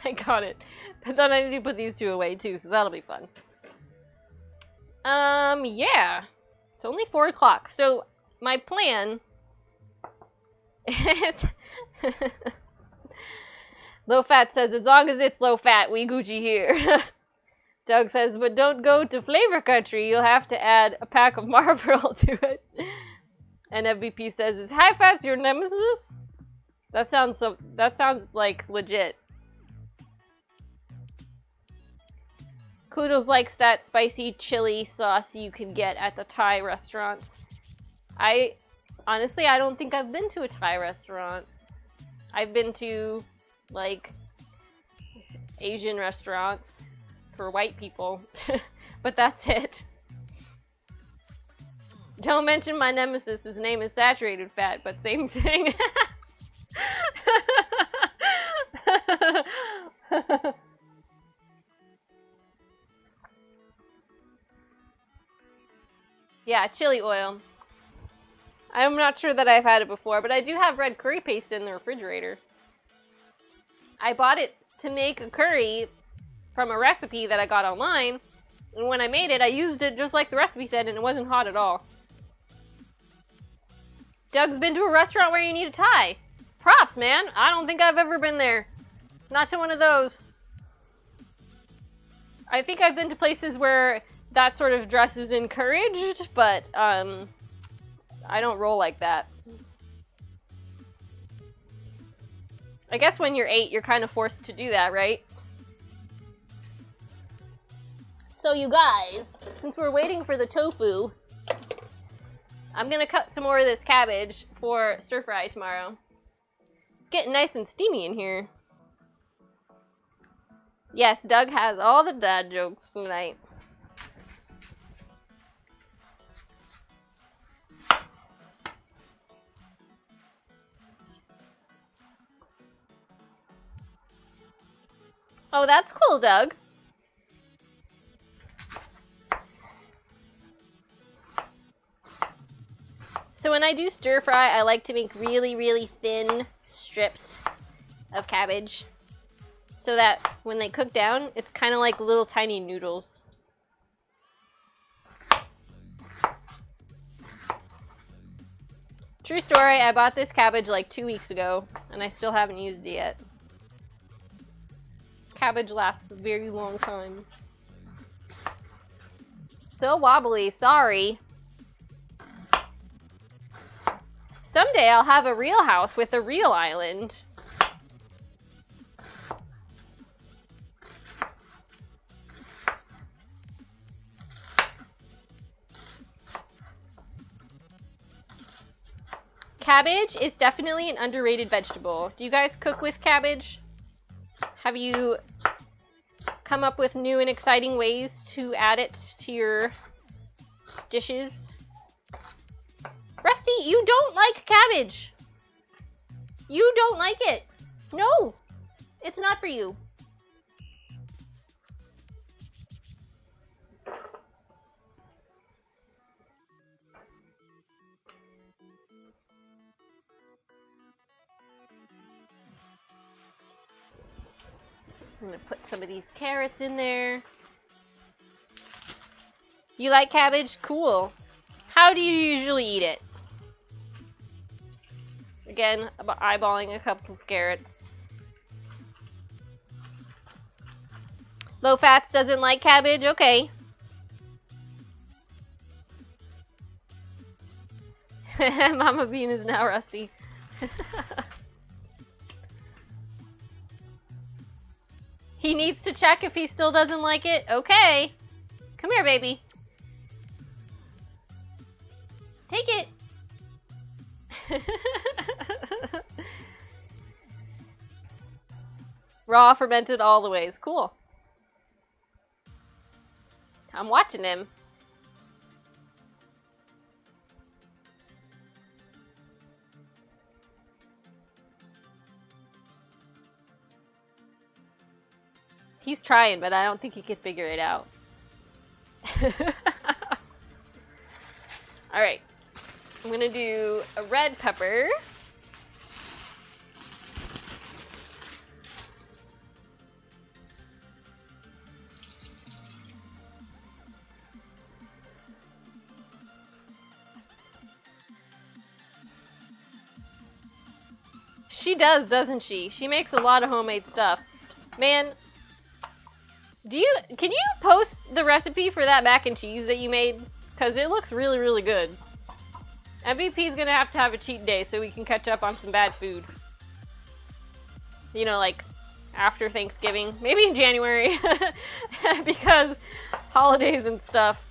I got it. But then I need to put these two away too, so that'll be fun. Yeah. It's only 4 o'clock. So my plan is Low Fat says, as long as it's low fat, we Gucci here. Doug says, but don't go to flavor country. You'll have to add a pack of Marlboro to it. And MVP says, is high fat's your nemesis? That sounds like legit. Kudos likes that spicy chili sauce you can get at the Thai restaurants. Honestly, I don't think I've been to a Thai restaurant. I've been to, like, Asian restaurants. for white people. But that's it. Don't mention my nemesis. His name is saturated fat, but same thing. Yeah, chili oil. I'm not sure that I've had it before, but I do have red curry paste in the refrigerator. I bought it to make a curry from a recipe that I got online, and when I made it, I used it just like the recipe said, and it wasn't hot at all. Doug's been to a restaurant where you need a tie. Props, man. I don't think I've ever been there. Not to one of those. I think I've been to places where that sort of dress is encouraged, but I don't roll like that. I guess when you're 8, you're kind of forced to do that, right? So you guys, since we're waiting for the tofu, I'm gonna cut some more of this cabbage for stir fry tomorrow. It's getting nice and steamy in here. Yes, Doug has all the dad jokes tonight. Oh, that's cool, Doug. So when I do stir fry, I like to make really, really thin strips of cabbage so that when they cook down, it's kind of like little tiny noodles. True story, I bought this cabbage like 2 weeks ago and I still haven't used it yet. Cabbage lasts a very long time. So wobbly, sorry. Someday I'll have a real house with a real island. Cabbage is definitely an underrated vegetable. Do you guys cook with cabbage? Have you come up with new and exciting ways to add it to your dishes? Rusty, you don't like cabbage. You don't like it. No, it's not for you. I'm gonna put some of these carrots in there. You like cabbage? Cool. How do you usually eat it? Again, eyeballing a couple of carrots. Low Fats doesn't like cabbage? Okay. Mama Bean is now rusty. He needs to check if he still doesn't like it? Okay. Come here, baby. Take it. Raw, fermented all the ways. Cool. I'm watching him. He's trying, but I don't think he can figure it out. Alright. I'm gonna do a red pepper. She does, doesn't she? She makes a lot of homemade stuff. Man, can you post the recipe for that mac and cheese that you made? Because it looks really, really good. MVP's gonna have to have a cheat day so we can catch up on some bad food. You know, like after Thanksgiving. Maybe in January. Because holidays and stuff.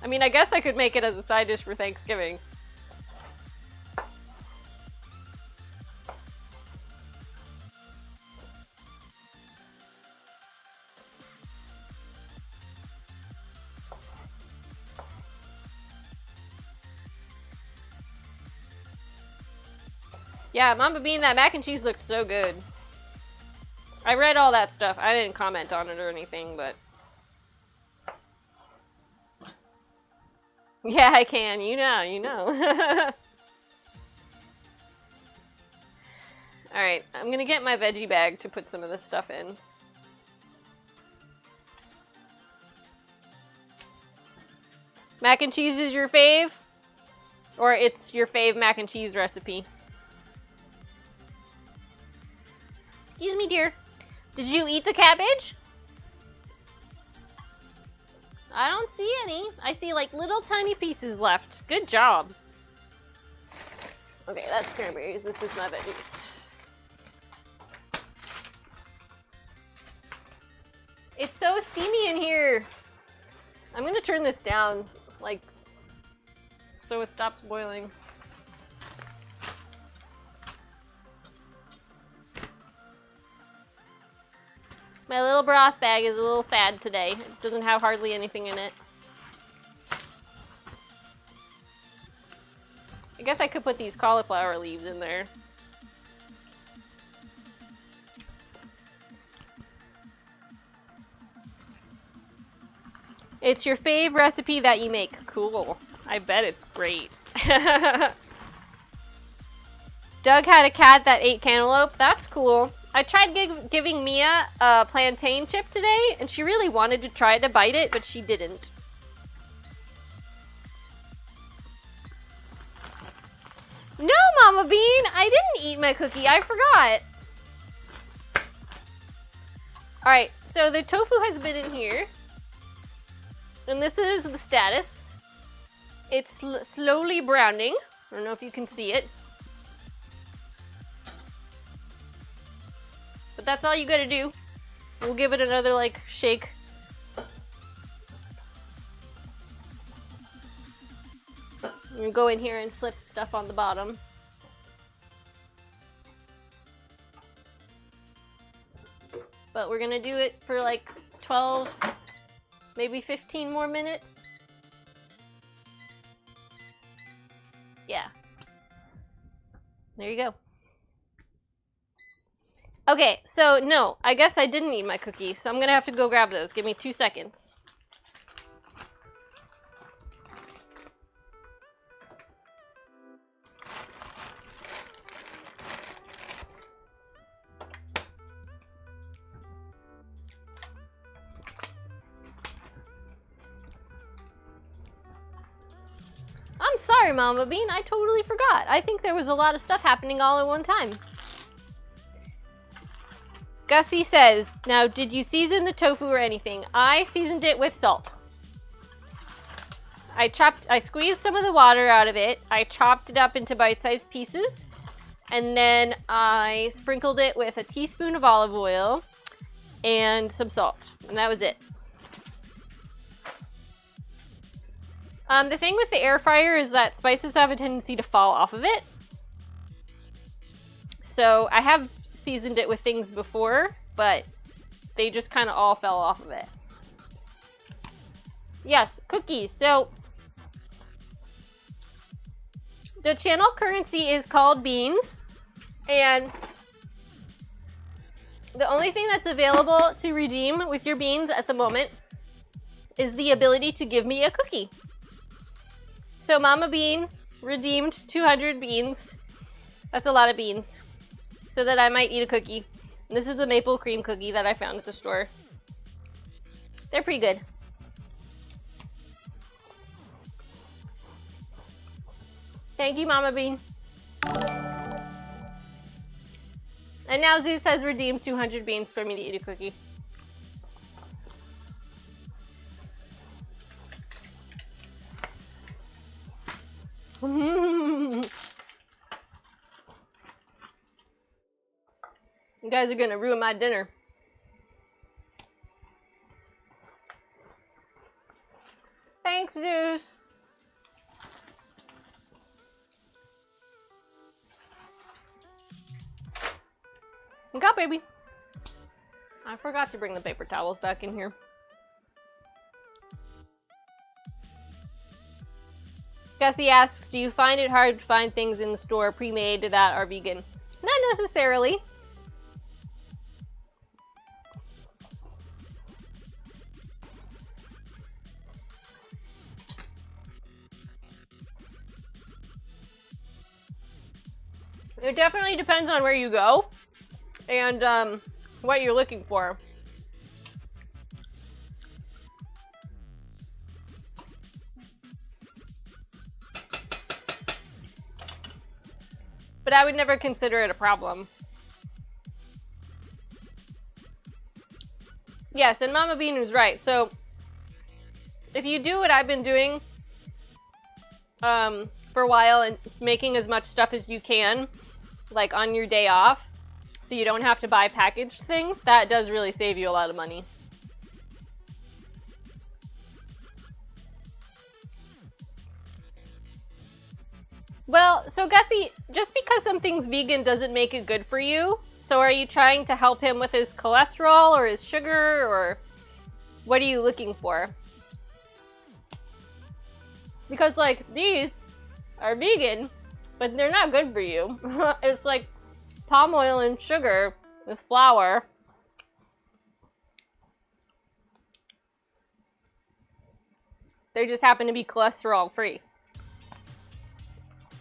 I mean, I guess I could make it as a side dish for Thanksgiving. Yeah, Mama Bean, that mac and cheese looked so good. I read all that stuff. I didn't comment on it or anything, but... Yeah, I can. You know, you know. Alright, I'm gonna get my veggie bag to put some of this stuff in. Mac and cheese is your fave? Or it's your fave mac and cheese recipe? Excuse me, dear. Did you eat the cabbage? I don't see any. I see like little tiny pieces left. Good job. Okay, that's cranberries. This is my veggies. It's so steamy in here. I'm gonna turn this down, like, so it stops boiling. My little broth bag is a little sad today. It doesn't have hardly anything in it. I guess I could put these cauliflower leaves in there. It's your fave recipe that you make. Cool. I bet it's great. Doug had a cat that ate cantaloupe. That's cool. I tried giving Mia a plantain chip today, and she really wanted to try to bite it, but she didn't. No, Mama Bean! I didn't eat my cookie. I forgot. Alright, so the tofu has been in here. And this is the status. It's slowly browning. I don't know if you can see it. But that's all you gotta do. We'll give it another, like, shake. And go in here and flip stuff on the bottom. But we're gonna do it for like 12, maybe 15 more minutes. Yeah. There you go. Okay, so no, I guess I didn't eat my cookie, so I'm gonna have to go grab those. Give me 2 seconds. I'm sorry, Mama Bean, I totally forgot. I think there was a lot of stuff happening all at one time. Gussie says, now did you season the tofu or anything? I seasoned it with salt. I squeezed some of the water out of it. I chopped it up into bite-sized pieces. And then I sprinkled it with a teaspoon of olive oil and some salt. And that was it. The thing with the air fryer is that spices have a tendency to fall off of it. So I have seasoned it with things before, but they just kind of all fell off of it. Yes, cookies. So the channel currency is called beans, and the only thing that's available to redeem with your beans at the moment is the ability to give me a cookie. So Mama Bean redeemed 200 beans. That's a lot of beans. So that I might eat a cookie. And this is a maple cream cookie that I found at the store. They're pretty good. Thank you, Mama Bean. And now Zeus has redeemed 200 beans for me to eat a cookie. You guys are gonna ruin my dinner. Thanks, Zeus. Look out, baby. I forgot to bring the paper towels back in here. Gussie asks, do you find it hard to find things in the store pre-made that are vegan? Not necessarily. It definitely depends on where you go and what you're looking for. But I would never consider it a problem. Yes, and Mama Bean is right. So, if you do what I've been doing for a while and making as much stuff as you can, like on your day off, so you don't have to buy packaged things, that does really save you a lot of money. Well, so Gussie, just because something's vegan doesn't make it good for you. So are you trying to help him with his cholesterol or his sugar, or what are you looking for? Because, like, these are vegan, but they're not good for you. It's like palm oil and sugar with flour. They just happen to be cholesterol free.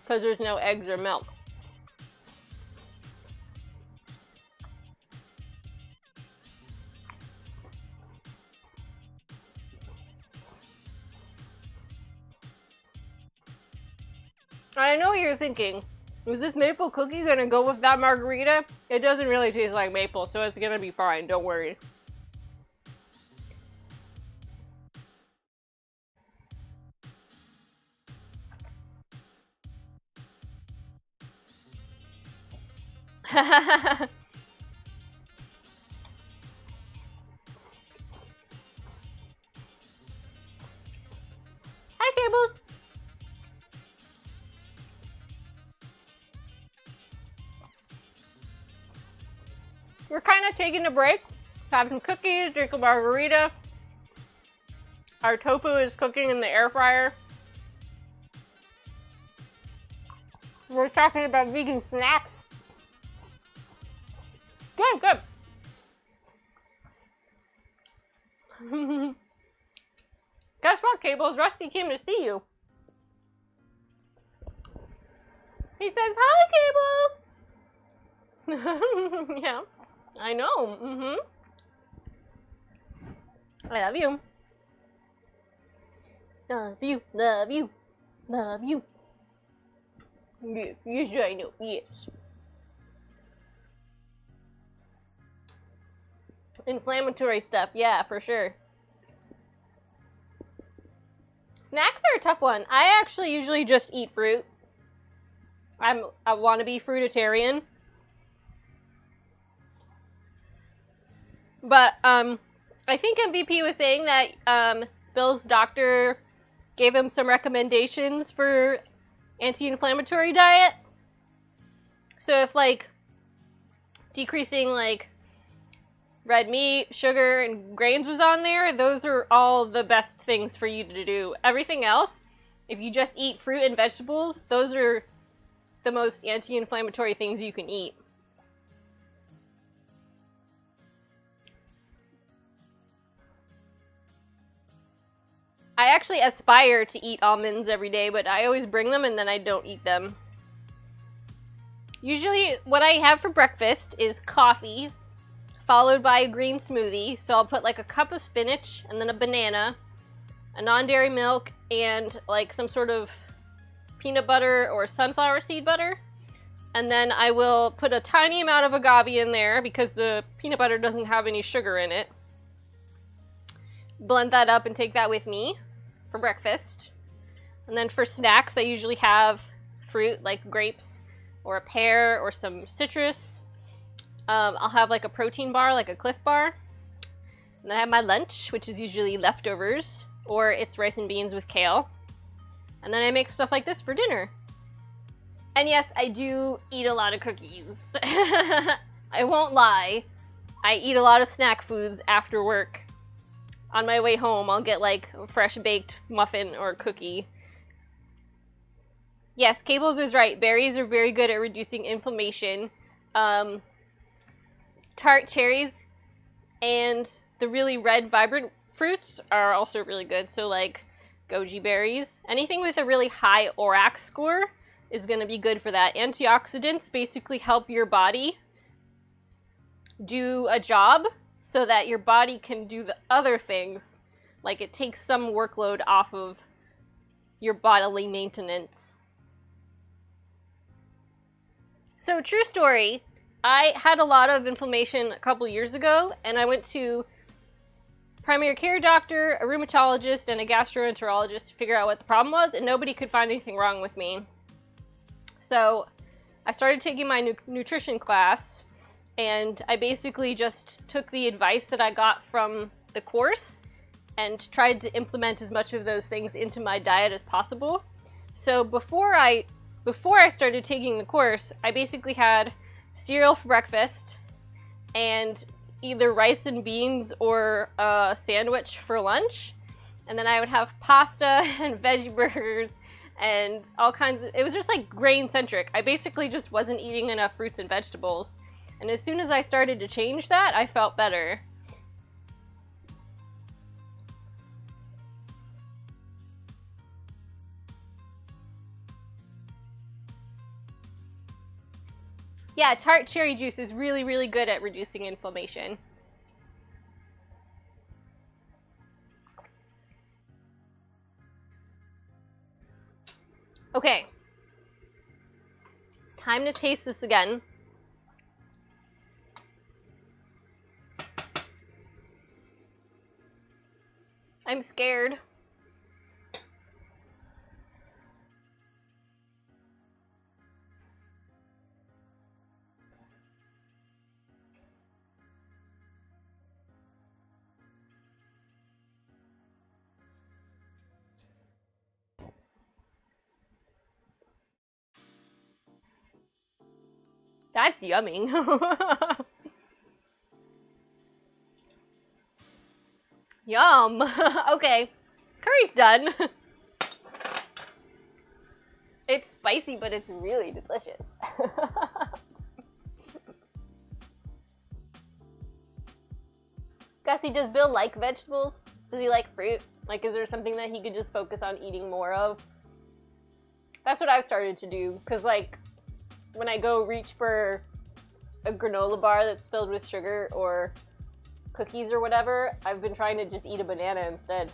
Because there's no eggs or milk. I know what you're thinking. Was this maple cookie gonna go with that margarita? It doesn't really taste like maple, so it's gonna be fine, don't worry. Hi, Cables. We're kind of taking a break. Have some cookies, drink a margarita. Our tofu is cooking in the air fryer. We're talking about vegan snacks. Good, good. Guess what, Cables? Rusty came to see you. He says, hi, Cable. Yeah, I know. I love you. Love you, love you, love you. Yes, yes, I know, yes. Inflammatory stuff, yeah, for sure. Snacks are a tough one. I actually usually just eat fruit. I want to be fruitarian. But, I think MVP was saying that, Bill's doctor gave him some recommendations for anti-inflammatory diet. So if, like, decreasing, like, red meat, sugar, and grains was on there, those are all the best things for you to do. Everything else, if you just eat fruit and vegetables, those are the most anti-inflammatory things you can eat. I actually aspire to eat almonds every day, but I always bring them and then I don't eat them. Usually what I have for breakfast is coffee, followed by a green smoothie. So I'll put like a cup of spinach and then a banana, a non-dairy milk, and like some sort of peanut butter or sunflower seed butter. And then I will put a tiny amount of agave in there because the peanut butter doesn't have any sugar in it. Blend that up and take that with me for breakfast. And then for snacks, I usually have fruit like grapes or a pear or some citrus. I'll have like a protein bar, like a Cliff Bar. And then I have my lunch, which is usually leftovers, or it's rice and beans with kale. And then I make stuff like this for dinner. And yes, I do eat a lot of cookies. I won't lie. I eat a lot of snack foods after work. On my way home, I'll get like a fresh baked muffin or cookie. Yes, Cables is right. Berries are very good at reducing inflammation. Tart cherries and the really red, vibrant fruits are also really good. So like goji berries. Anything with a really high ORAC score is going to be good for that. Antioxidants basically help your body do a job so that your body can do the other things. Like it takes some workload off of your bodily maintenance. So true story, I had a lot of inflammation a couple years ago, and I went to primary care doctor, a rheumatologist, and a gastroenterologist to figure out what the problem was, and nobody could find anything wrong with me. So I started taking my nutrition class, and I basically just took the advice that I got from the course and tried to implement as much of those things into my diet as possible. So before I started taking the course, I basically had cereal for breakfast and either rice and beans or a sandwich for lunch. And then I would have pasta and veggie burgers and all kinds of, it was just like grain centric. I basically just wasn't eating enough fruits and vegetables. And as soon as I started to change that, I felt better. Yeah, tart cherry juice is really, really good at reducing inflammation. Okay. It's time to taste this again. I'm scared. That's yummy. Yum. Okay, curry's done. It's spicy, but it's really delicious. Gussie, does Bill like vegetables? Does he like fruit? Like, is there something that he could just focus on eating more of? That's what I've started to do, because like, when I go reach for a granola bar that's filled with sugar or cookies or whatever, I've been trying to just eat a banana instead.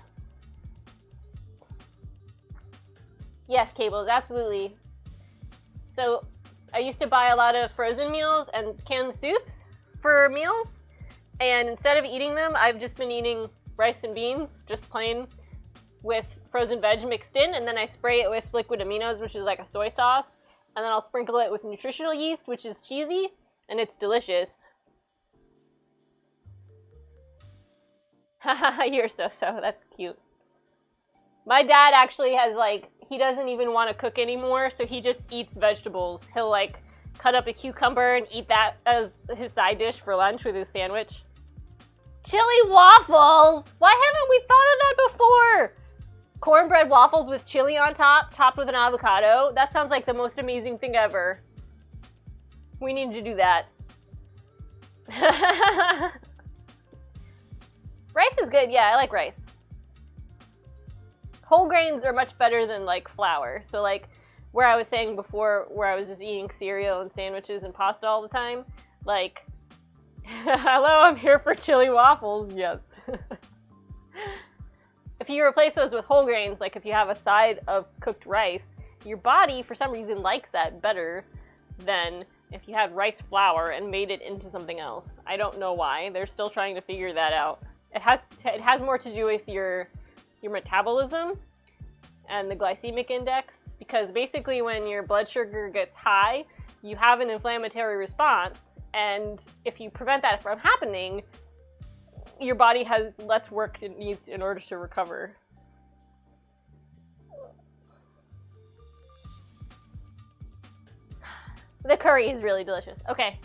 Yes, Cables, absolutely. So, I used to buy a lot of frozen meals and canned soups for meals, and instead of eating them, I've just been eating rice and beans, just plain, with frozen veg mixed in, and then I spray it with liquid aminos, which is like a soy sauce, and then I'll sprinkle it with nutritional yeast, which is cheesy, and it's delicious. Haha, you're so, that's cute. My dad actually has like, he doesn't even want to cook anymore, so he just eats vegetables. He'll like cut up a cucumber and eat that as his side dish for lunch with his sandwich. Chili waffles! Why haven't we thought of that before? Cornbread waffles with chili on top, topped with an avocado. That sounds like the most amazing thing ever. We need to do that. Rice is good. Yeah, I like rice. Whole grains are much better than like flour. So like where I was saying before, where I was just eating cereal and sandwiches and pasta all the time, like, hello, I'm here for chili waffles. Yes. If you replace those with whole grains, like if you have a side of cooked rice, your body, for some reason, likes that better than if you had rice flour and made it into something else. I don't know why. They're still trying to figure that out. It has more to do with your metabolism and the glycemic index, because basically when your blood sugar gets high, you have an inflammatory response, and if you prevent that from happening, your body has less work it needs in order to recover. The curry is really delicious. Okay,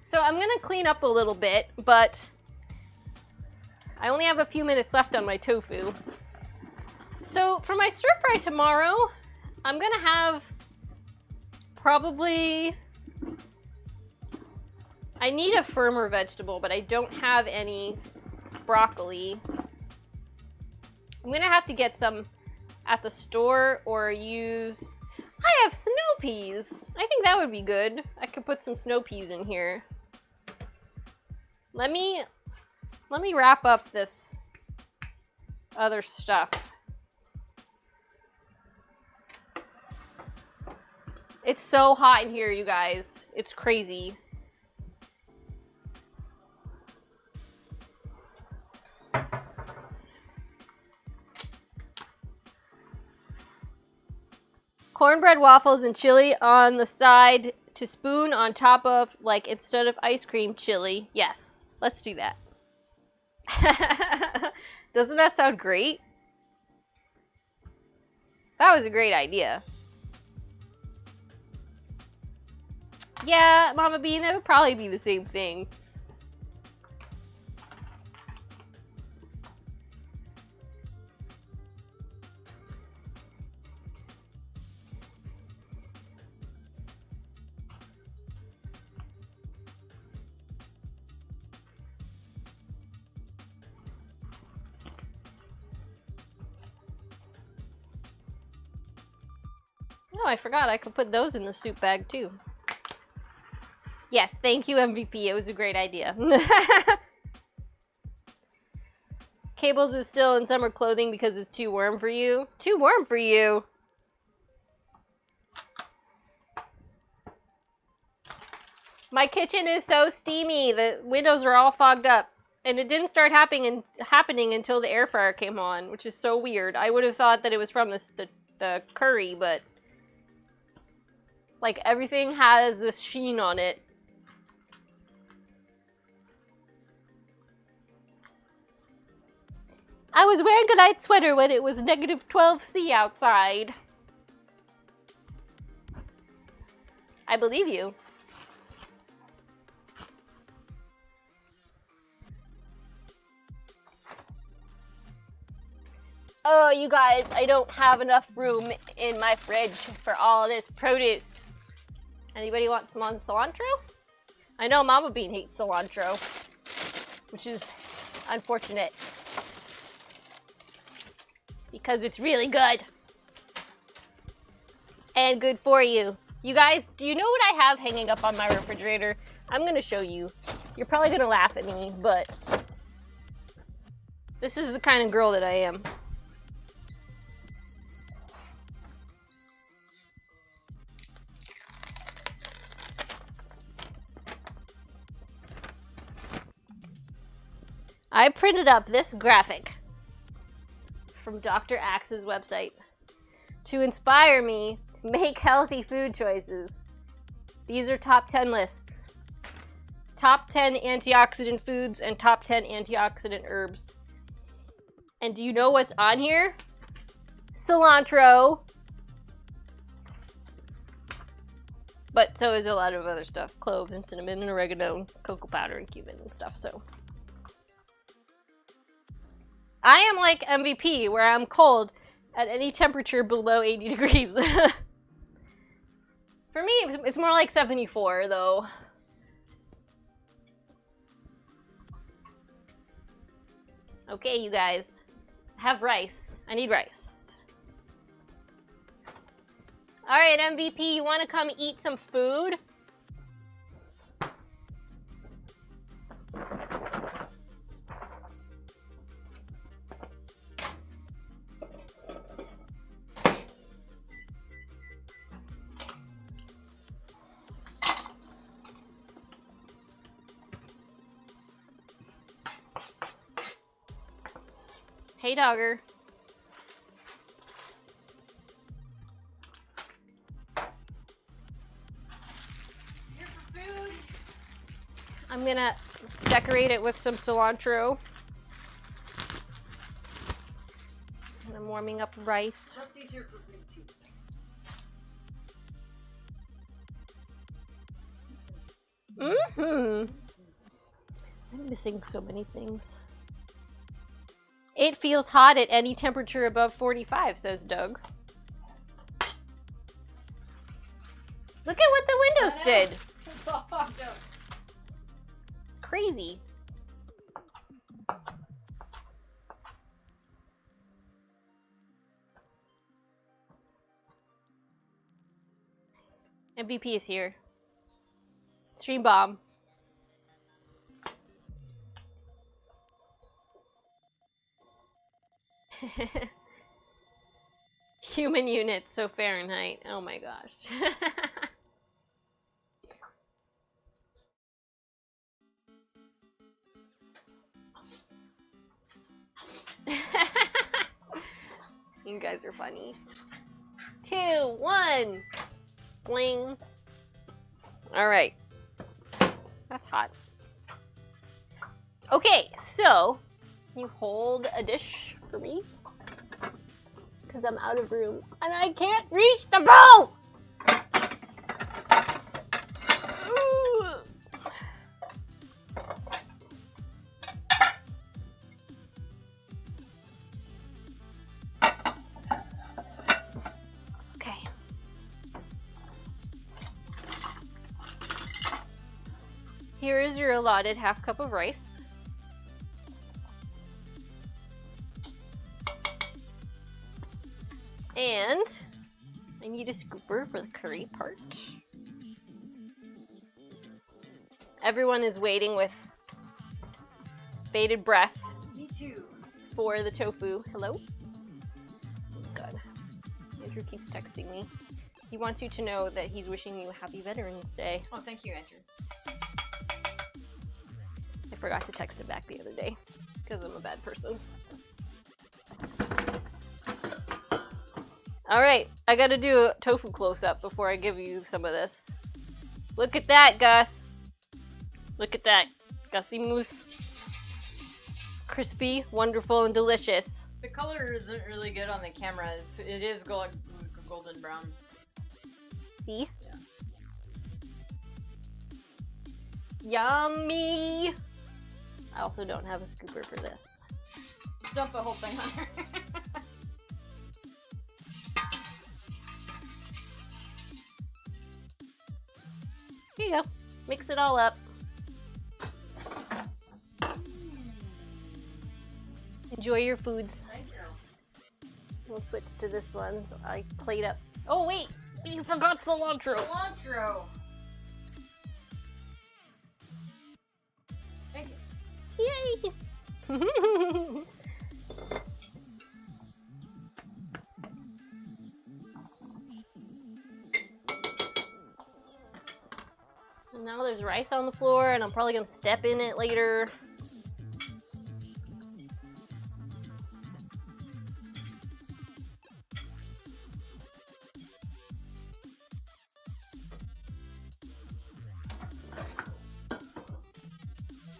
so I'm gonna clean up a little bit, but I only have a few minutes left on my tofu. So for my stir fry tomorrow, I'm gonna have probably... I need a firmer vegetable, but I don't have any broccoli. I'm gonna have to get some at the store or use... I have snow peas! I think that would be good. I could put some snow peas in here. Let me wrap up this other stuff. It's so hot in here, you guys. It's crazy. Cornbread waffles and chili on the side to spoon on top of, like, instead of ice cream, chili. Yes, let's do that. Doesn't that sound great? That was a great idea. Yeah, Mama Bean, that would probably be the same thing. Oh, I forgot I could put those in the soup bag too. Yes, thank you, MVP. It was a great idea. Cables is still in summer clothing because it's too warm for you. Too warm for you? My kitchen is so steamy. The windows are all fogged up. And it didn't start happening until the air fryer came on, which is so weird. I would have thought that it was from the curry, but... like, everything has this sheen on it. I was wearing a light sweater when it was -12°C outside. I believe you. Oh, you guys, I don't have enough room in my fridge for all this produce. Anybody want some on cilantro? I know Mama Bean hates cilantro, which is unfortunate. Because it's really good. And good for you. You guys, do you know what I have hanging up on my refrigerator? I'm gonna show you. You're probably gonna laugh at me, but this is the kind of girl that I am. I printed up this graphic from Dr. Axe's website to inspire me to make healthy food choices. These are top 10 lists. Top 10 antioxidant foods and top 10 antioxidant herbs. And do you know what's on here? Cilantro. But so is a lot of other stuff. Cloves and cinnamon and oregano, cocoa powder and cumin and stuff, so. I am like MVP, where I'm cold at any temperature below 80 degrees. For me, it's more like 74, though. Okay, you guys. Have rice. I need rice. Alright, MVP, you want to come eat some food? Hey, dogger. Here for food. I'm gonna decorate it with some cilantro. And I'm warming up rice. Rusty's here for food too. Mm-hmm. I'm missing so many things. It feels hot at any temperature above 45, says Doug. Look at what the windows did. No. Crazy. MVP is here. Stream bomb. Human units, so Fahrenheit. Oh my gosh. You guys are funny. 2, 1. Bling. All right. That's hot. Okay, so you hold a dish for me because I'm out of room and I can't reach the bowl. Ooh. Okay. Here is your allotted half cup of rice. And I need a scooper for the curry part. Everyone is waiting with bated breath. Me too. For the tofu. Hello? God. Andrew keeps texting me. He wants you to know that he's wishing you a happy Veterans Day. Oh, thank you, Andrew. I forgot to text him back the other day because I'm a bad person. Alright, I gotta do a tofu close-up before I give you some of this. Look at that, Gus. Look at that, Gussie Moose. Crispy, wonderful, and delicious. The color isn't really good on the camera. It is golden brown. See? Yeah. Yummy! I also don't have a scooper for this. Just dump the whole thing on her. Here you go. Mix it all up. Enjoy your foods. Thank you. We'll switch to this one so I plate up. Oh wait! You forgot cilantro! Cilantro. Thank you. Yay! And now there's rice on the floor, and I'm probably gonna step in it later.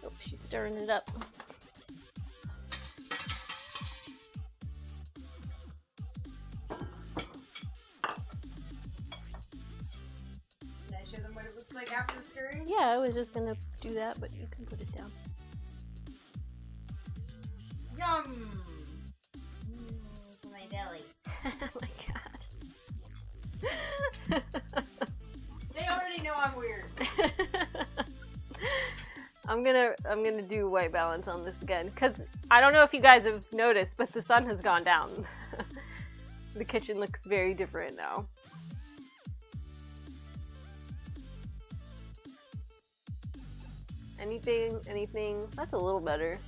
Oh, she's stirring it up. Did I show them what it looks like after stirring? Yeah, I was just gonna do that, but you can put it down. Yum! For my belly. Oh my god. They already know I'm weird. I'm gonna do white balance on this again, because I don't know if you guys have noticed, but the sun has gone down. The kitchen looks very different now. Anything? That's a little better.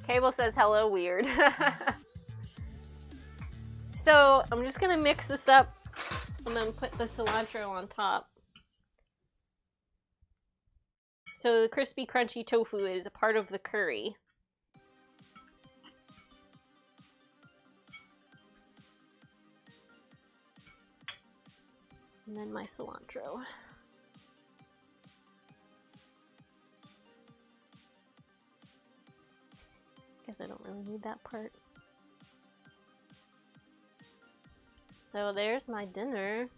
Cable says hello, weird. So I'm just gonna mix this up and then put the cilantro on top. So the crispy, crunchy tofu is a part of the curry. And then my cilantro. Guess I don't really need that part. So there's my dinner.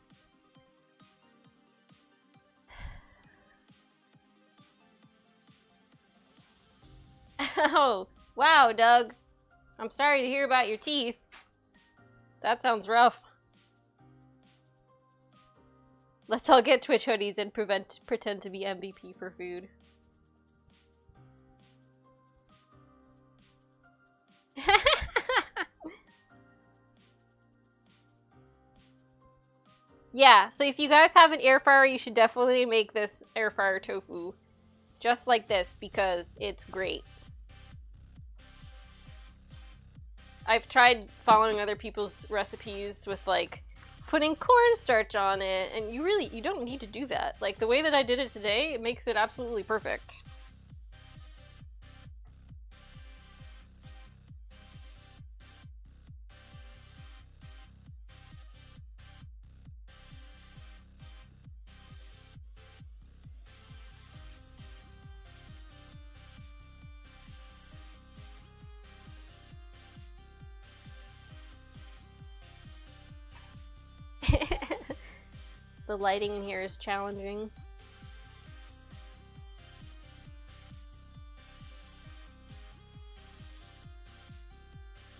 Oh, wow, Doug. I'm sorry to hear about your teeth. That sounds rough. Let's all get Twitch hoodies and pretend to be MVP for food. Yeah, so if you guys have an air fryer, you should definitely make this air fryer tofu. Just like this, because it's great. I've tried following other people's recipes with, like, putting cornstarch on it, and you don't need to do that. Like, the way that I did it today, it makes it absolutely perfect. The lighting in here is challenging.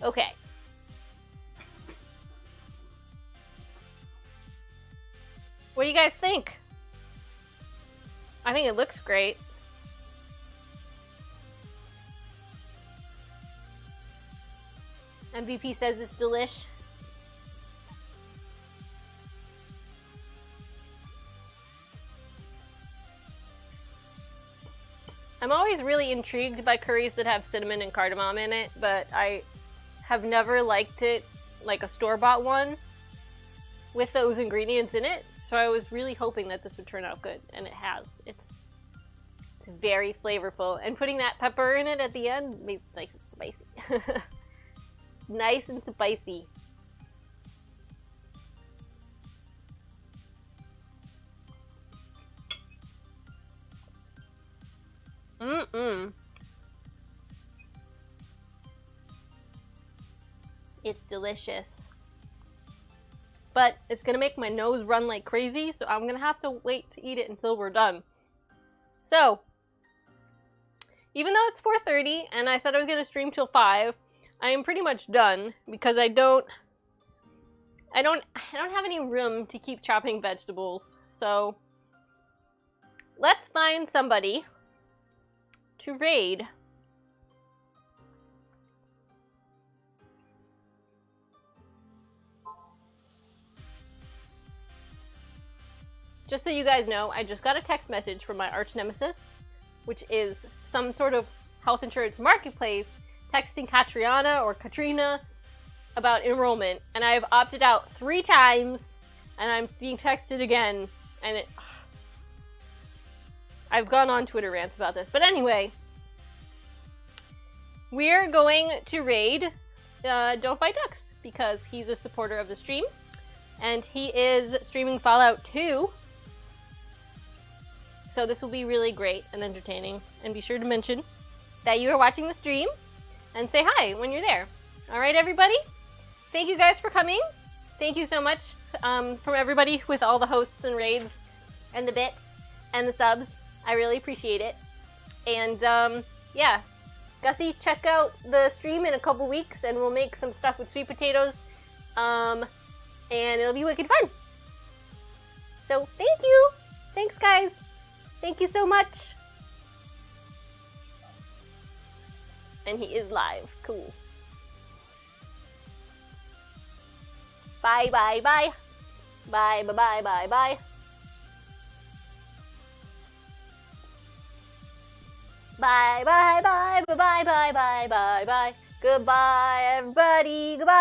Okay. What do you guys think? I think it looks great. MVP says it's delish. I'm always really intrigued by curries that have cinnamon and cardamom in it, but I have never liked it like a store-bought one with those ingredients in it. So I was really hoping that this would turn out good, and it has. It's very flavorful, and putting that pepper in it at the end makes it nice and spicy. Nice and spicy. It's delicious. But it's gonna make my nose run like crazy, so I'm gonna have to wait to eat it until we're done. So, even though it's 4:30 and I said I was gonna stream till 5, I am pretty much done because I don't have any room to keep chopping vegetables. So, let's find somebody to raid. Just so you guys know, I just got a text message from my arch nemesis, which is some sort of health insurance marketplace, texting Katrina or Katrina about enrollment, and I've opted out 3 times, and I'm being texted again, and I've gone on Twitter rants about this. But anyway, we're going to raid Don't Fight Ducks, because he's a supporter of the stream, and he is streaming Fallout 2. So this will be really great and entertaining. And be sure to mention that you are watching the stream and say hi when you're there. Alright, everybody? Thank you guys for coming. Thank you so much from everybody with all the hosts and raids and the bits and the subs. I really appreciate it. And yeah, Gussie, check out the stream in a couple weeks and we'll make some stuff with sweet potatoes. And it'll be wicked fun. So thank you. Thanks, guys. Thank you so much. And he is live. Cool. Bye, bye, bye. Bye, bye, bye, bye, bye. Bye, bye, bye, bye, bye, bye, bye, bye, bye. Goodbye, everybody. Goodbye.